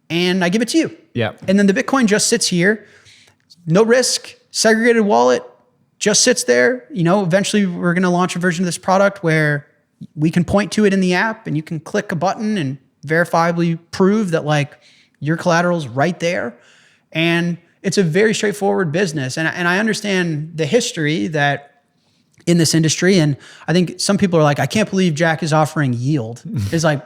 and I give it to you. And then the Bitcoin just sits here. No risk, segregated wallet, just sits there. You know, eventually we're going to launch a version of this product where we can point to it in the app and you can click a button and verifiably prove that like your collateral's right there. And it's a very straightforward business. And I understand the history that in this industry. And I think some people are like, I can't believe Jack is offering yield. It's like,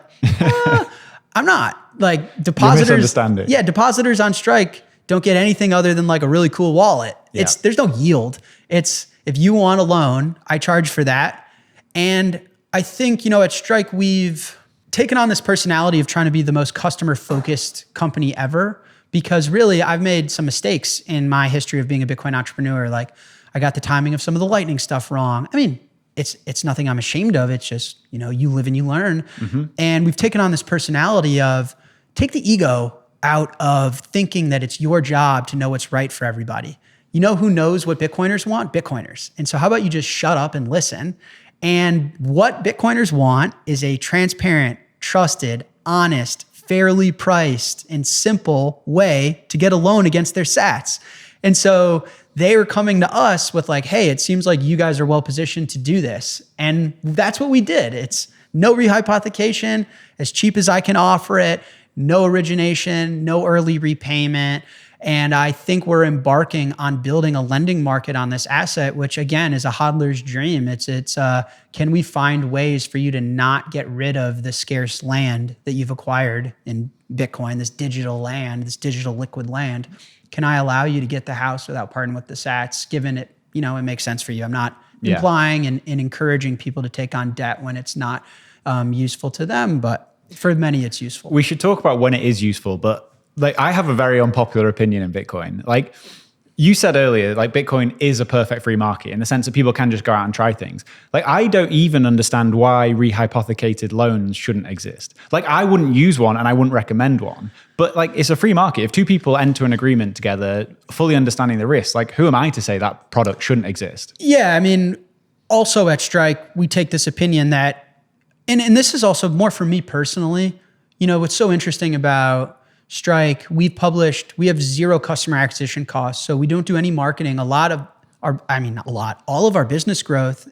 I'm not. Like depositors. Depositors on Strike don't get anything other than like a really cool wallet. There's no yield. It's if you want a loan, I charge for that. And I think, you know, at Strike, we've taken on this personality of trying to be the most customer focused company ever, because really I've made some mistakes in my history of being a Bitcoin entrepreneur. Like I got the timing of some of the Lightning stuff wrong. I mean, it's nothing I'm ashamed of. It's just, you know, you live and you learn. And we've taken on this personality of take the ego out of thinking that it's your job to know what's right for everybody. You know who knows what Bitcoiners want? Bitcoiners. And so how about you just shut up and listen? And what Bitcoiners want is a transparent, trusted, honest, fairly priced, and simple way to get a loan against their sats. And so they were coming to us with like, hey, it seems like you guys are well positioned to do this. And that's what we did. It's no rehypothecation, as cheap as I can offer it, no origination, no early repayment. And I think we're embarking on building a lending market on this asset, which again is a hodler's dream. It's can we find ways for you to not get rid of the scarce land that you've acquired in Bitcoin, this digital land, this digital liquid land? Can I allow you to get the house without parting with the sats, given it, you know, it makes sense for you? I'm not implying and encouraging people to take on debt when it's not useful to them, but for many, it's useful. We should talk about when it is useful, but like I have a very unpopular opinion in Bitcoin. Like you said earlier, like Bitcoin is a perfect free market in the sense that people can just go out and try things. Like I don't even understand why rehypothecated loans shouldn't exist. Like I wouldn't use one and I wouldn't recommend one, but like it's a free market. If two people enter an agreement together, fully understanding the risks, like who am I to say that product shouldn't exist? Yeah, I mean, also at Strike, we take this opinion that, and this is also more for me personally, you know, what's so interesting about Strike, we have 0 customer acquisition costs. So we don't do any marketing. All of our business growth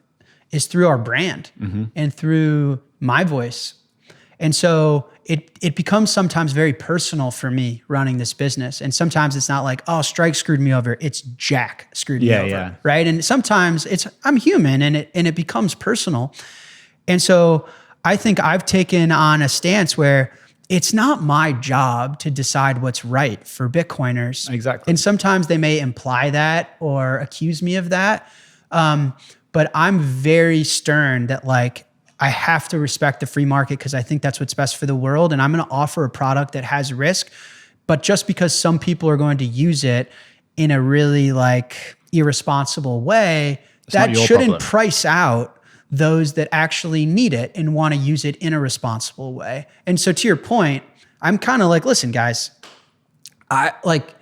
is through our brand and through my voice. And so it becomes sometimes very personal for me running this business. And sometimes it's not like, oh, Strike screwed me over. It's Jack screwed me over, right? And sometimes I'm human and it becomes personal. And so I think I've taken on a stance where it's not my job to decide what's right for Bitcoiners. Exactly. And sometimes they may imply that or accuse me of that. But I'm very stern that like, I have to respect the free market because I think that's what's best for the world. And I'm going to offer a product that has risk. But just because some people are going to use it in a really like irresponsible way, that shouldn't price out those that actually need it and want to use it in a responsible way. And so to your point, I'm kind of like, listen, guys, I like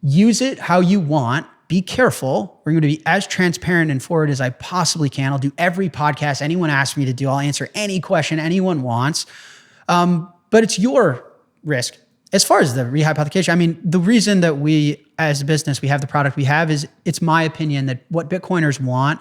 use it how you want. Be careful. We're going to be as transparent and forward as I possibly can. I'll do every podcast anyone asks me to do. I'll answer any question anyone wants. But it's your risk. As far as the rehypothecation, I mean, the reason that we as a business, we have the product we have is it's my opinion that what Bitcoiners want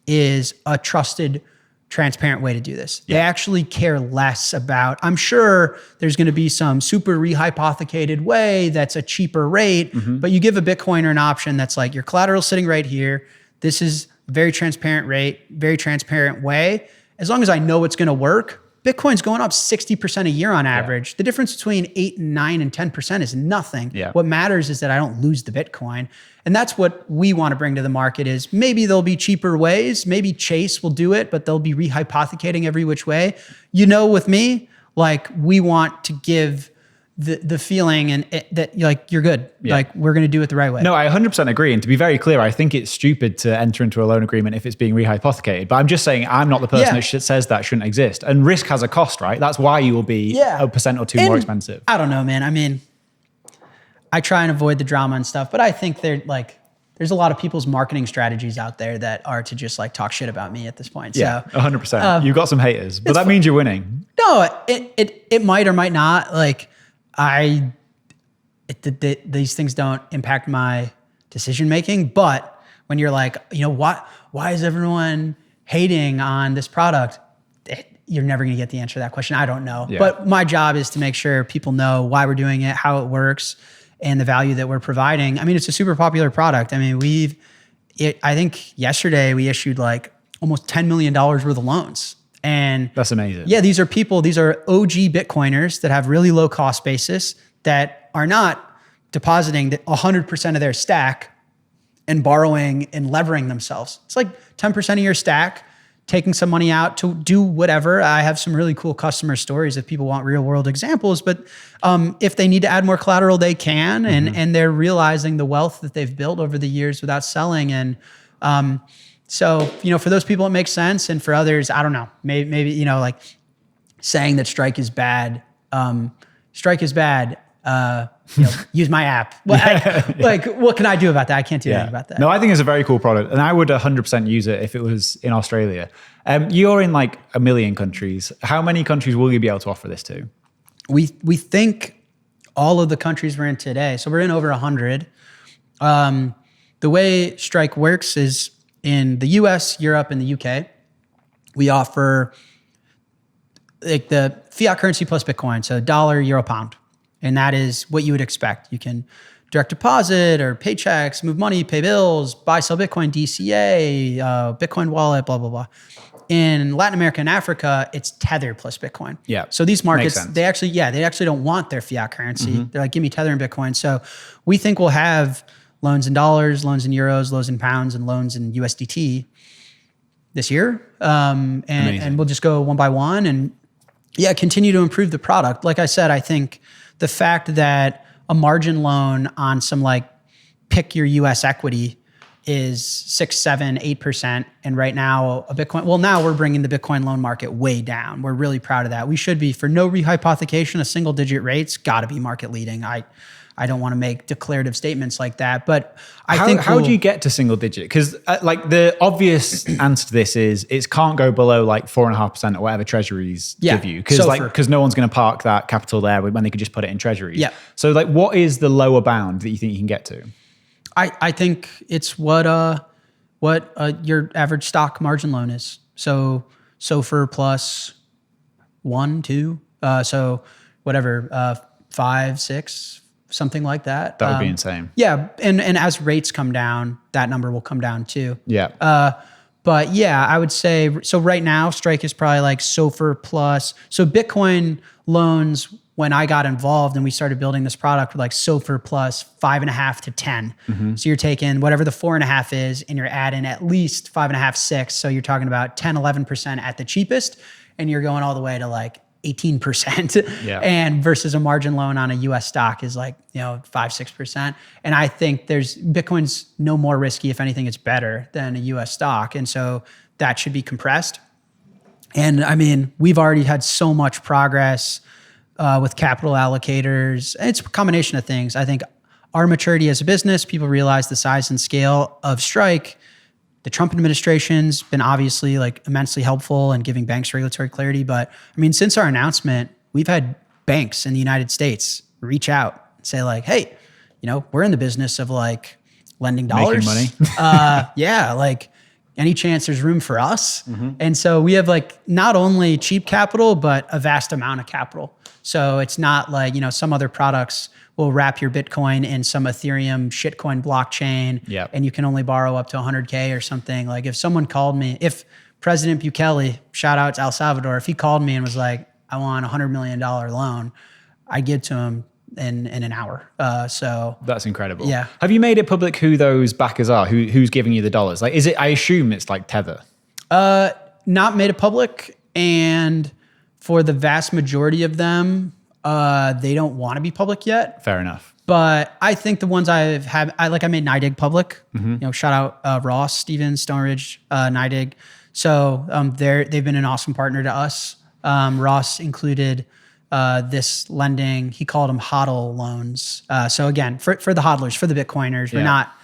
is a trusted, transparent way to do this. They actually care less about, I'm sure there's going to be some super rehypothecated way that's a cheaper rate, but you give a Bitcoiner an option that's like your collateral sitting right here. This is a very transparent rate, very transparent way. As long as I know it's going to work, Bitcoin's going up 60% a year on average. The difference between 8 and 9 and 10% is nothing. Yeah. What matters is that I don't lose the Bitcoin. And that's what we want to bring to the market is maybe there'll be cheaper ways. Maybe Chase will do it, but they'll be rehypothecating every which way. With me, like we want to give the feeling and that like you're good. Yeah. Like we're going to do it the right way. No, I 100% agree. And to be very clear, I think it's stupid to enter into a loan agreement if it's being rehypothecated. But I'm just saying I'm not the person that says that shouldn't exist. And risk has a cost, right? That's why you will be a % or 2 more expensive. I don't know, man. I mean, I try and avoid the drama and stuff, but I think there's a lot of people's marketing strategies out there that are to just like talk shit about me at this point. Yeah, so, 100%. You've got some haters, but that means you're winning. No, it might or might not. Like these things don't impact my decision making. But when you're like, why is everyone hating on this product? You're never going to get the answer to that question. I don't know. Yeah. But my job is to make sure people know why we're doing it, how it works, and the value that we're providing. I mean, it's a super popular product. I mean, I think yesterday we issued like almost $10 million worth of loans. And that's amazing. Yeah, these are OG Bitcoiners that have really low cost basis that are not depositing 100% of their stack and borrowing and levering themselves. It's like 10% of your stack, taking some money out to do whatever. I have some really cool customer stories if people want real world examples, but if they need to add more collateral, they can, and they're realizing the wealth that they've built over the years without selling. And so, for those people, it makes sense. And for others, I don't know, maybe like saying that Strike is bad, use my app. Like, what can I do about that? I can't do anything about that. No, I think it's a very cool product, and I would 100% use it if it was in Australia. You're in like 1 million countries. How many countries will you be able to offer this to? We think all of the countries we're in today. So we're in over 100. The way Strike works is in the US, Europe, and the UK, we offer like the fiat currency plus Bitcoin. So dollar, euro, pound. And that is what you would expect. You can direct deposit or paychecks, move money, pay bills, buy, sell Bitcoin, DCA, Bitcoin wallet, blah, blah, blah. In Latin America and Africa, it's Tether plus Bitcoin. Yeah. So these markets, they actually don't want their fiat currency. They're like, give me Tether and Bitcoin. So we think we'll have loans in dollars, loans in euros, loans in pounds, and loans in USDT this year. And we'll just go one by one and continue to improve the product. Like I said, I think the fact that a margin loan on some like pick your US equity is 6, 7, 8%. And right now now we're bringing the Bitcoin loan market way down. We're really proud of that. We should be, for no rehypothecation, a single digit rates, gotta be market leading. I don't want to make declarative statements like that, but how do you get to single digit? Because like the obvious answer to this is it can't go below like 4.5% or whatever Treasuries give you, because no one's going to park that capital there when they could just put it in Treasuries. Yeah. So like, what is the lower bound that you think you can get to? I think it's what your average stock margin loan is. So SOFR plus 1, 2, so whatever 5, 6. Something like that. That would be insane. Yeah. And as rates come down, that number will come down too. Yeah. But yeah, I would say, so right now, Strike is probably like SOFR plus. So Bitcoin loans, when I got involved and we started building this product, were like SOFR plus 5.5 to 10. So you're taking whatever the 4.5 is and you're adding at least 5.5, 6. So you're talking about 10, 11% at the cheapest. And you're going all the way to like 18%. And versus a margin loan on a US stock is like, 5, 6%. And I think Bitcoin's no more risky. If anything, it's better than a US stock. And so that should be compressed. And I mean, we've already had so much progress with capital allocators. It's a combination of things. I think our maturity as a business, people realize the size and scale of Strike. The Trump administration's been obviously like immensely helpful in giving banks regulatory clarity. But I mean, since our announcement, we've had banks in the United States reach out and say like, hey, we're in the business of like lending dollars. Making money. Like any chance there's room for us. And so we have like not only cheap capital, but a vast amount of capital. So it's not like, some other products will wrap your Bitcoin in some Ethereum shitcoin blockchain and you can only borrow up to 100K or something. Like if someone called me, if President Bukele, shout out to El Salvador, if he called me and was like, I want $100 million loan, I give to him in an hour. So that's incredible. Yeah. Have you made it public who those backers are? Who's giving you the dollars? Like, is it? I assume it's like Tether. Not made it public, and for the vast majority of them, they don't want to be public yet. Fair enough. But I think the ones I made NIDIG public. Shout out Ross, Stevens, Stone Ridge, NIDIG. So they've been an awesome partner to us. Ross included this lending. He called them HODL loans. So again, for the hodlers, for the Bitcoiners, we're not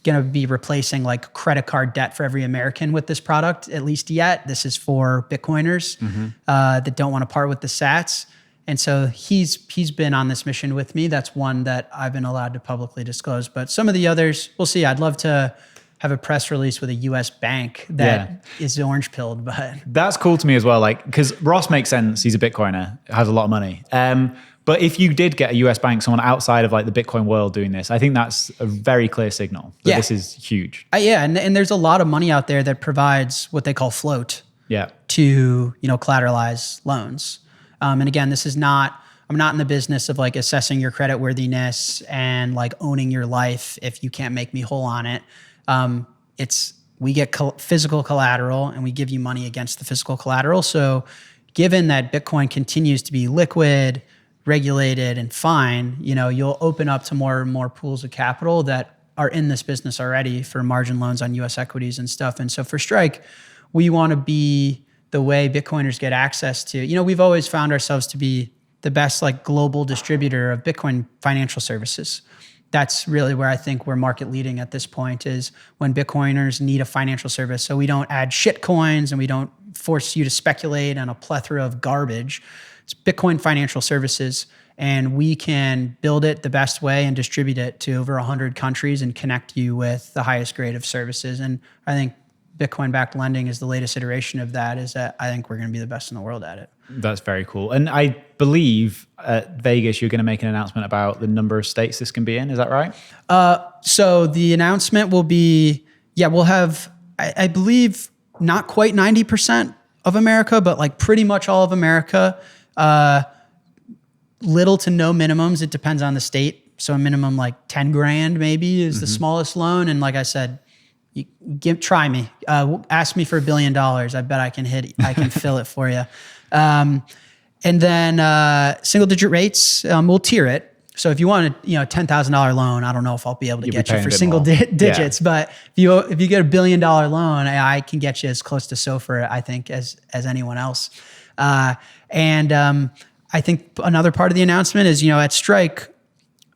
going to be replacing like credit card debt for every American with this product, at least yet. This is for Bitcoiners that don't want to part with the sats. And so he's been on this mission with me. That's one that I've been allowed to publicly disclose. But some of the others, we'll see. I'd love to have a press release with a U.S. bank that is orange pilled, but that's cool to me as well. Like, because Ross makes sense. He's a Bitcoiner, has a lot of money. But if you did get a US bank, someone outside of like the Bitcoin world doing this, I think that's a very clear signal that this is huge. And there's a lot of money out there that provides what they call float to, collateralize loans. And again, I'm not in the business of like assessing your credit worthiness and like owning your life if you can't make me whole on it. We get physical collateral and we give you money against the physical collateral. So given that Bitcoin continues to be liquid, regulated, and fine, you'll open up to more and more pools of capital that are in this business already for margin loans on US equities and stuff. And so for Strike, we want to be the way Bitcoiners get access to, we've always found ourselves to be the best like global distributor of Bitcoin financial services. That's really where I think we're market leading at this point, is when Bitcoiners need a financial service. So we don't add shit coins and we don't force you to speculate on a plethora of garbage. It's Bitcoin financial services, and we can build it the best way and distribute it to over 100 countries and connect you with the highest grade of services. And I think Bitcoin-backed lending is the latest iteration of that, is that I think we're going to be the best in the world at it. That's very cool. And I believe at Vegas, you're going to make an announcement about the number of states this can be in. Is that right? So the announcement will be, we'll have, I believe, not quite 90% of America, but like pretty much all of America. Little to no minimums. It depends on the state. So a minimum like 10 grand maybe is the smallest loan. And like I said, try me. Ask me for $1 billion. I bet I can fill it for you. And then single digit rates, we'll tier it. So if you want a $10,000 loan, I don't know if I'll be able to get you for single digits, but if you get $1 billion loan, I can get you as close to SOFR, I think, as anyone else. And I think another part of the announcement is, at Strike,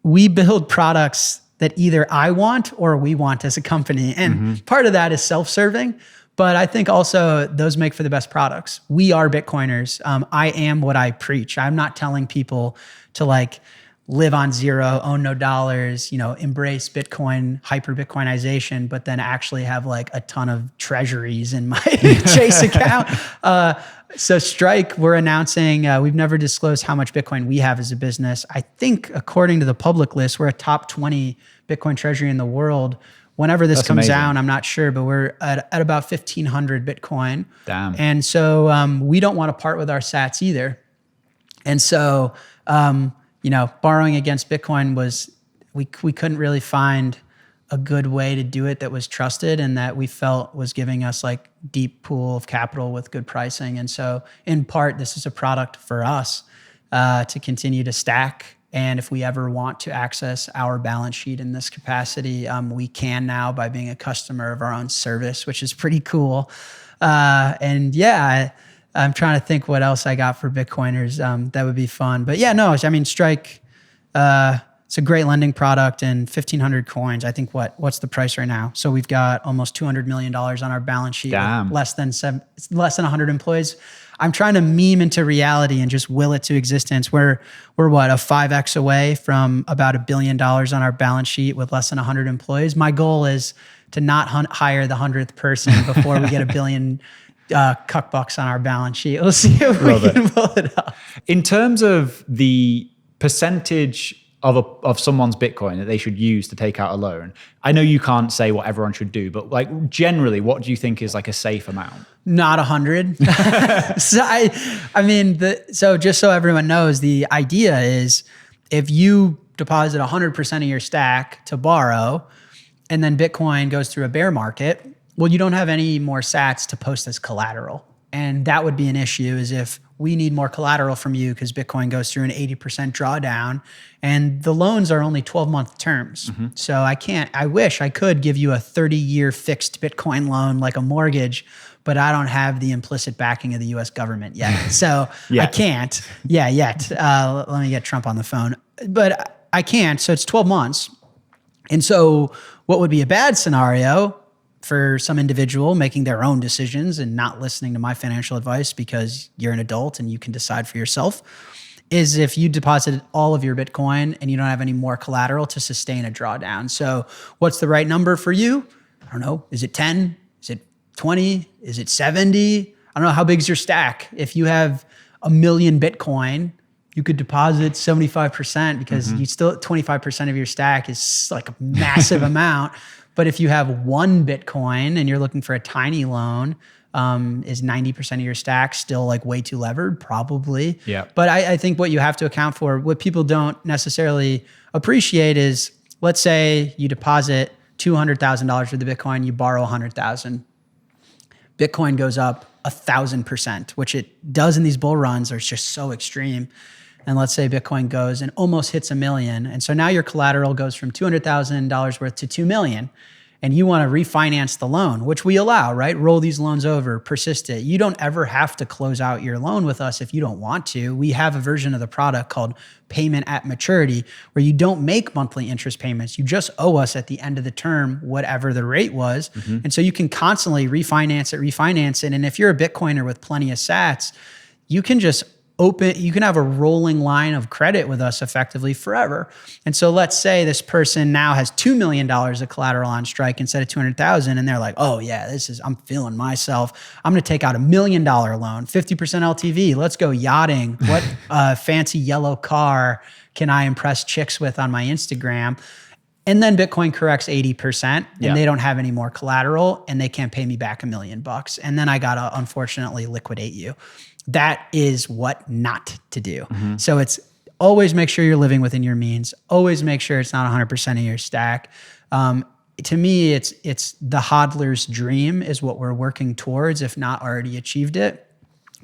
we build products that either I want or we want as a company. And part of that is self-serving, but I think also those make for the best products. We are Bitcoiners. I am what I preach. I'm not telling people to like live on zero, own no dollars, embrace Bitcoin, hyper Bitcoinization, but then actually have like a ton of treasuries in my Chase account. So Strike, we're announcing, we've never disclosed how much Bitcoin we have as a business. I think according to the public list, we're a top 20 Bitcoin treasury in the world. Whenever this comes out, I'm not sure, but we're at about 1,500 Bitcoin. Damn. And so we don't want to part with our sats either. And so, borrowing against Bitcoin was, we couldn't really find a good way to do it that was trusted and that we felt was giving us like deep pool of capital with good pricing. And so in part, this is a product for us to continue to stack. And if we ever want to access our balance sheet in this capacity, we can now by being a customer of our own service, which is pretty cool. I'm trying to think what else I got for Bitcoiners that would be fun. But Strike, it's a great lending product, and 1,500 coins. I think what's the price right now? So we've got almost $200 million on our balance sheet. Damn. With less than 100 employees. I'm trying to meme into reality and just will it to existence. We're a 5x away from about $1 billion on our balance sheet with less than 100 employees. My goal is to not hire the 100th person before we get $1 billion cuck bucks on our balance sheet. We'll see if we can pull it off. In terms of the percentage of someone's Bitcoin that they should use to take out a loan? I know you can't say what everyone should do, but like generally, what do you think is like a safe amount? Not 100. So I mean, so just so everyone knows, the idea is if you deposit 100% of your stack to borrow, and then Bitcoin goes through a bear market, well, you don't have any more sats to post as collateral. And that would be an issue, is if we need more collateral from you because Bitcoin goes through an 80% drawdown and the loans are only 12-month terms. So I wish I could give you a 30-year fixed Bitcoin loan like a mortgage, but I don't have the implicit backing of the US government yet. So I can't. Yeah, yet. Let me get Trump on the phone. But I can't, so it's 12 months. And so what would be a bad scenario for some individual making their own decisions and not listening to my financial advice because you're an adult and you can decide for yourself, is if you deposited all of your Bitcoin and you don't have any more collateral to sustain a drawdown. So what's the right number for you? I don't know. Is it 10? Is it 20? Is it 70? I don't know. How big is your stack? If you have 1 million Bitcoin, you could deposit 75% because you still 25% of your stack is like a massive amount. But if you have 1 Bitcoin and you're looking for a tiny loan, is 90% of your stack still like way too levered? Probably. Yeah. But I think what you have to account for, what people don't necessarily appreciate is, let's say you deposit $200,000 for the Bitcoin, you borrow 100,000. Bitcoin goes up 1,000%, which it does in these bull runs are just so extreme. And let's say Bitcoin goes and almost hits 1 million. And so now your collateral goes from $200,000 worth to 2 million. And you want to refinance the loan, which we allow, right? Roll these loans over, persist it. You don't ever have to close out your loan with us if you don't want to. We have a version of the product called Payment at Maturity, where you don't make monthly interest payments. You just owe us at the end of the term whatever the rate was. And so you can constantly refinance it. And if you're a Bitcoiner with plenty of sats, you can just you can have a rolling line of credit with us effectively forever. And so let's say this person now has $2 million of collateral on strike instead of 200,000. And they're like, oh yeah, I'm feeling myself. I'm going to take out $1 million loan, 50% LTV. Let's go yachting. What fancy yellow car can I impress chicks with on my Instagram? And then Bitcoin corrects 80% and they don't have any more collateral and they can't pay me back $1 million. And then I got to unfortunately liquidate you. That is what not to do. So it's always make sure you're living within your means. Always make sure it's not 100% of your stack. To me, it's the hodler's dream is what we're working towards, if not already achieved it.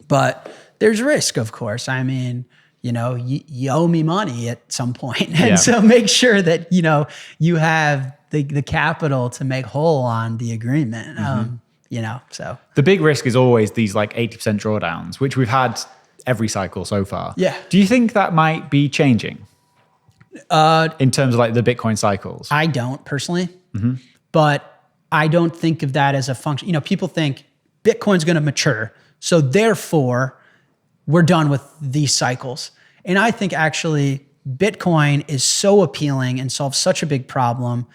But there's risk, of course. I mean, you owe me money at some point. And so make sure that, you have the capital to make whole on the agreement. So the big risk is always these like 80% drawdowns, which we've had every cycle so far. Yeah. Do you think that might be changing in terms of like the Bitcoin cycles? I don't personally, but I don't think of that as a function. People think Bitcoin's going to mature, so therefore we're done with these cycles. And I think actually Bitcoin is so appealing and solves such a big problem,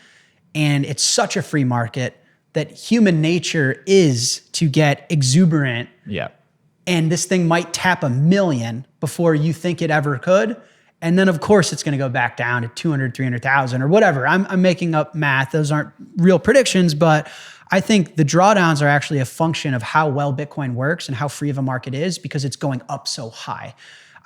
and it's such a free market that human nature is to get exuberant. Yeah. And this thing might tap 1 million before you think it ever could. And then of course it's going to go back down to 200, 300,000 or whatever. I'm making up math. Those aren't real predictions, but I think the drawdowns are actually a function of how well Bitcoin works and how free of a market is because it's going up so high.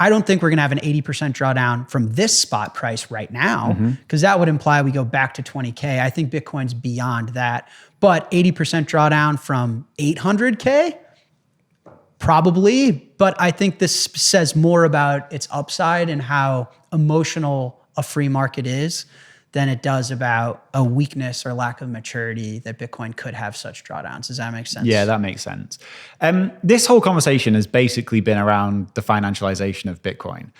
I don't think we're going to have an 80% drawdown from this spot price right now, because that would imply we go back to 20K. I think Bitcoin's beyond that. But 80% drawdown from 800K? Probably. But I think this says more about its upside and how emotional a free market is than it does about a weakness or lack of maturity that Bitcoin could have such drawdowns. Does that make sense? Yeah, that makes sense. This whole conversation has basically been around the financialization of Bitcoin.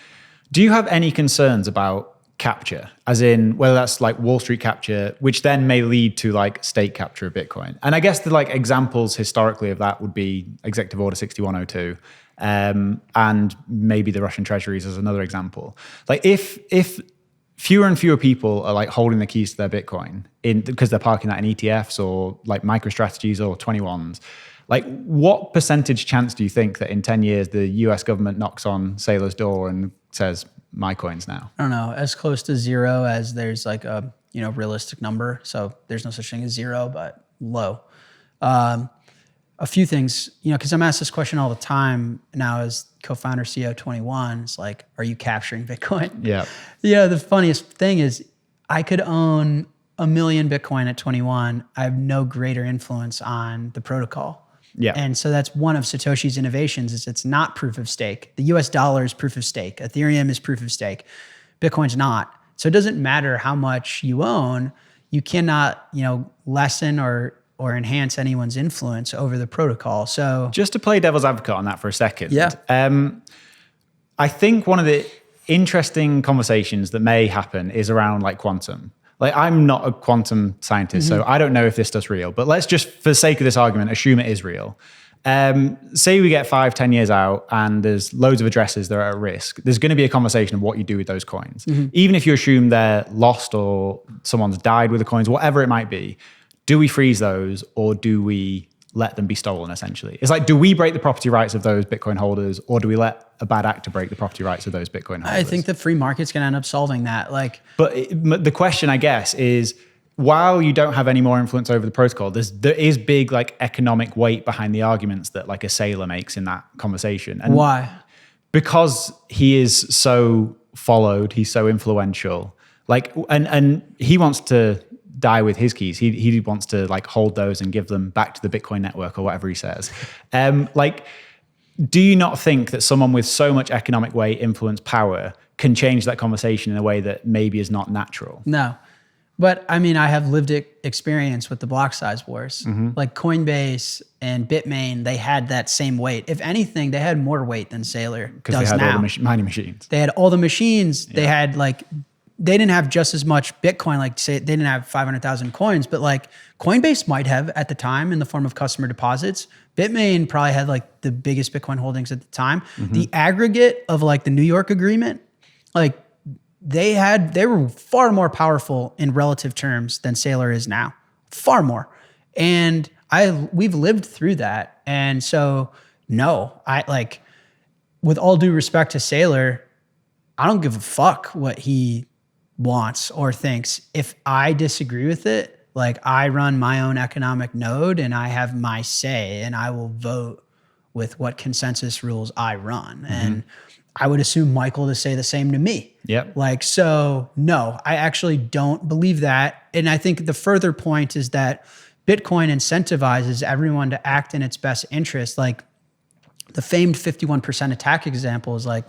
Do you have any concerns about capture, as in whether that's like Wall Street capture, which then may lead to like state capture of Bitcoin? And I guess the like examples historically of that would be Executive Order 6102, and maybe the Russian Treasuries as another example. Like if fewer and fewer people are like holding the keys to their Bitcoin because they're parking that in ETFs or like MicroStrategies or 21s. Like what percentage chance do you think that in 10 years, the US government knocks on Saylor's door and says, my coins now? I don't know, as close to zero as there's like a, realistic number. So there's no such thing as zero, but low. A few things, because I'm asked this question all the time now as co-founder CEO 21. It's like, are you capturing Bitcoin? Yeah. The funniest thing is I could own 1 million Bitcoin at 21. I have no greater influence on the protocol. Yeah. And so that's one of Satoshi's innovations is it's not proof of stake. The US dollar is proof of stake. Ethereum is proof of stake. Bitcoin's not. So it doesn't matter how much you own. You cannot, lessen or enhance anyone's influence over the protocol. So just to play devil's advocate on that for a second. Yeah. I think one of the interesting conversations that may happen is around like quantum. Like I'm not a quantum scientist, so I don't know if this stuff's real, but let's just, for the sake of this argument, assume it is real. Say we get 5-10 years out and there's loads of addresses that are at risk. There's going to be a conversation of what you do with those coins. Even if you assume they're lost or someone's died with the coins, whatever it might be, do we freeze those or do we let them be stolen essentially? It's like, do we break the property rights of those Bitcoin holders or do we let a bad actor break the property rights of those Bitcoin holders? I think the free market's going to end up solving that. But the question, I guess, is while you don't have any more influence over the protocol, there is big like economic weight behind the arguments that like a sailor makes in that conversation. And why? Because he is so followed, he's so influential. Like, and he wants to die with his keys. He wants to like hold those and give them back to the Bitcoin network or whatever he says. Do you not think that someone with so much economic weight, influence, power can change that conversation in a way that maybe is not natural? No. But I mean, I have lived experience with the block size wars. Like Coinbase and Bitmain, they had that same weight. If anything, they had more weight than Sailor does now. Because they had all the mining machines. They had all the machines. Yeah. They had they didn't have just as much Bitcoin, like say they didn't have 500,000 coins, but like Coinbase might have at the time in the form of customer deposits. Bitmain probably had like the biggest Bitcoin holdings at the time. The aggregate of like the New York agreement, like they were far more powerful in relative terms than Sailor is now, far more. And we've lived through that. And so no, with all due respect to Sailor, I don't give a fuck what he wants or thinks. If I disagree with it, like I run my own economic node and I have my say and I will vote with what consensus rules I run. And I would assume Michael to say the same to me. Yep. So no, I actually don't believe that. And I think the further point is that Bitcoin incentivizes everyone to act in its best interest. Like the famed 51% attack example is like,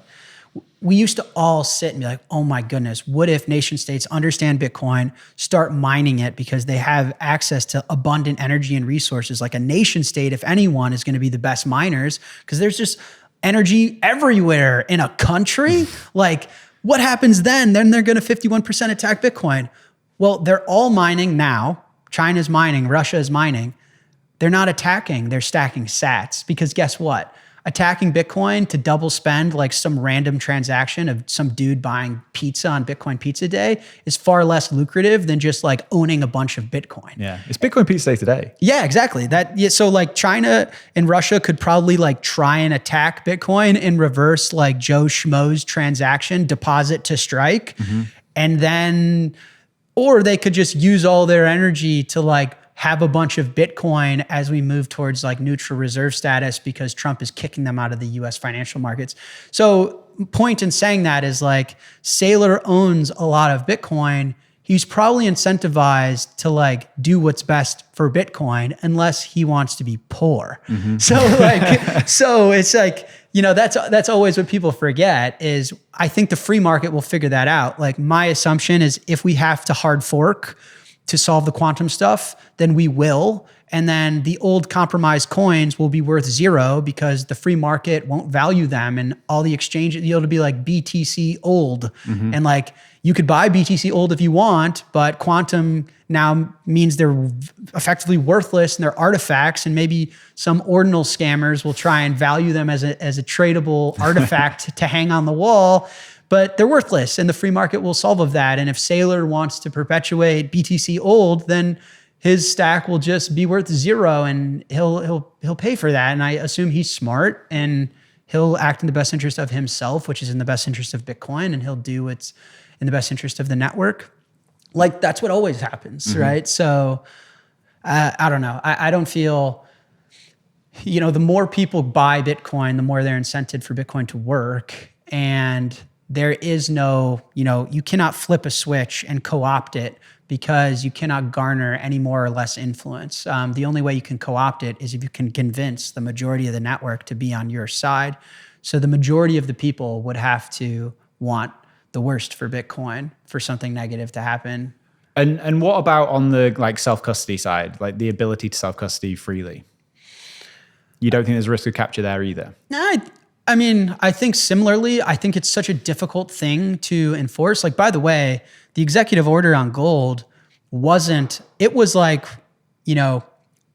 we used to all sit and be like, oh my goodness, what if nation states understand Bitcoin, start mining it because they have access to abundant energy and resources? Like a nation state, if anyone, is going to be the best miners because there's just energy everywhere in a country. Like what happens then? Then they're going to 51% attack Bitcoin. Well, they're all mining now. China's mining, Russia is mining. They're not attacking, they're stacking sats because guess what? Attacking Bitcoin to double spend like some random transaction of some dude buying pizza on Bitcoin Pizza Day is far less lucrative than just like owning a bunch of Bitcoin. Yeah, it's Bitcoin Pizza Day today. Yeah, exactly. So like China and Russia could probably like try and attack Bitcoin in reverse, like Joe Schmo's transaction, deposit to strike, and then, or they could just use all their energy to like have a bunch of Bitcoin as we move towards like neutral reserve status because Trump is kicking them out of the US financial markets. So point in saying that is like Saylor owns a lot of Bitcoin. He's probably incentivized to like do what's best for Bitcoin unless he wants to be poor. So like, so it's like, that's always what people forget is I think the free market will figure that out. Like my assumption is if we have to hard fork to solve the quantum stuff, then we will. And then the old compromised coins will be worth zero because the free market won't value them. And all the exchange, it'll be like BTC old. And like you could buy BTC old if you want, but quantum now means they're effectively worthless and they're artifacts. And maybe some ordinal scammers will try and value them as a tradable artifact to hang on the wall. But they're worthless and the free market will solve of that. And if Saylor wants to perpetuate BTC old, then his stack will just be worth zero and he'll pay for that. And I assume he's smart and he'll act in the best interest of himself, which is in the best interest of Bitcoin, and he'll do what's in the best interest of the network. Like that's what always happens, right? So I don't know. I don't feel, the more people buy Bitcoin, the more they're incented for Bitcoin to work. And there is no, you cannot flip a switch and co-opt it because you cannot garner any more or less influence. The only way you can co-opt it is if you can convince the majority of the network to be on your side. So the majority of the people would have to want the worst for Bitcoin for something negative to happen. And what about on the like self-custody side, like the ability to self-custody freely? You don't think there's a risk of capture there either? No, I mean, I think similarly, I think it's such a difficult thing to enforce. Like, by the way, the executive order on gold it was like,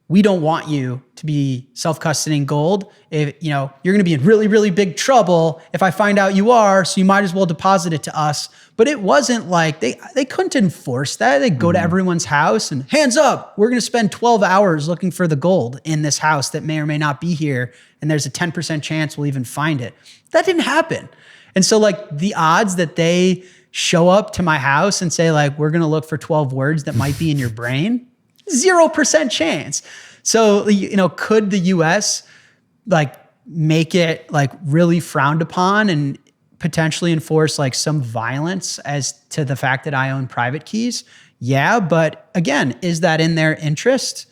we don't want you to be self-custodying gold. If, you're going to be in really, really big trouble if I find out you are, so you might as well deposit it to us. But it wasn't like, they couldn't enforce that. They'd go to everyone's house and hands up, we're going to spend 12 hours looking for the gold in this house that may or may not be here. And there's a 10% chance we'll even find it. That didn't happen. And so like the odds that they show up to my house and say like, we're going to look for 12 words that might be in your brain, 0% chance. So, could the US like make it like really frowned upon and potentially enforce like some violence as to the fact that I own private keys? Yeah. But again, is that in their interest?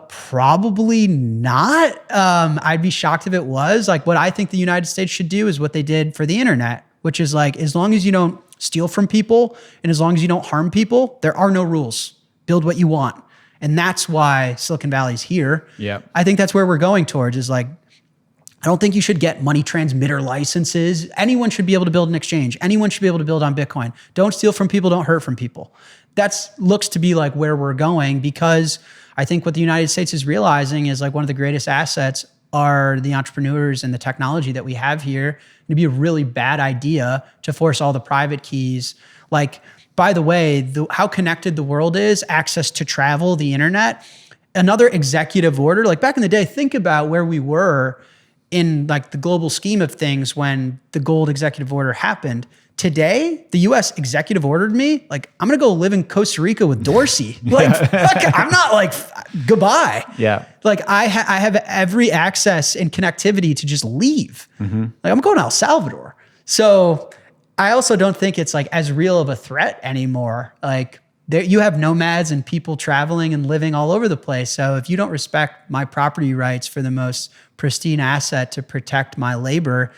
Probably not. I'd be shocked if it was. Like what I think the United States should do is what they did for the internet, which is like, as long as you don't steal from people and as long as you don't harm people, there are no rules. Build what you want. And that's why Silicon Valley's here. Yeah. I think that's where we're going towards is like, I don't think you should get money transmitter licenses. Anyone should be able to build an exchange. Anyone should be able to build on Bitcoin. Don't steal from people, don't hurt from people. That looks to be like where we're going, because I think what the United States is realizing is like one of the greatest assets are the entrepreneurs and the technology that we have here. It'd be a really bad idea to force all the private keys. Like, by the way, how connected the world is, access to travel, the internet, another executive order. Like back in the day, think about where we were in like the global scheme of things when the gold executive order happened. Today, the US executive ordered me, like, I'm gonna go live in Costa Rica with Dorsey. Like, fuck, I'm not like, goodbye. Yeah. Like I have every access and connectivity to just leave. Like I'm going to El Salvador. So I also don't think it's like as real of a threat anymore. Like you have nomads and people traveling and living all over the place. So if you don't respect my property rights for the most pristine asset to protect my labor,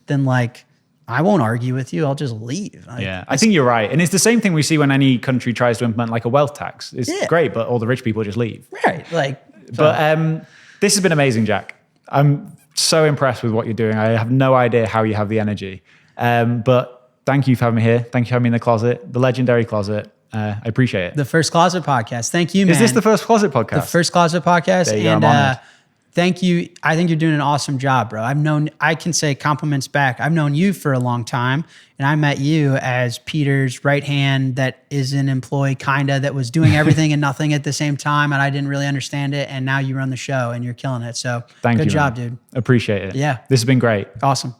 then like, I won't argue with you. I'll just leave. I think you're right. And it's the same thing we see when any country tries to implement like a wealth tax. It's great, but all the rich people just leave. Right. Like, but this has been amazing, Jack. I'm so impressed with what you're doing. I have no idea how you have the energy. But thank you for having me here. Thank you for having me in the closet, the legendary closet. I appreciate it. The First Closet Podcast. Thank you, man. Is this the First Closet podcast? The First Closet Podcast. There you go, I'm honored. Thank you. I think you're doing an awesome job, bro. I can say compliments back. I've known you for a long time, and I met you as Peter's right hand that is an employee, kinda, that was doing everything and nothing at the same time, and I didn't really understand it, and now you run the show, and you're killing it. So good job, dude. Appreciate it. Yeah. This has been great. Awesome.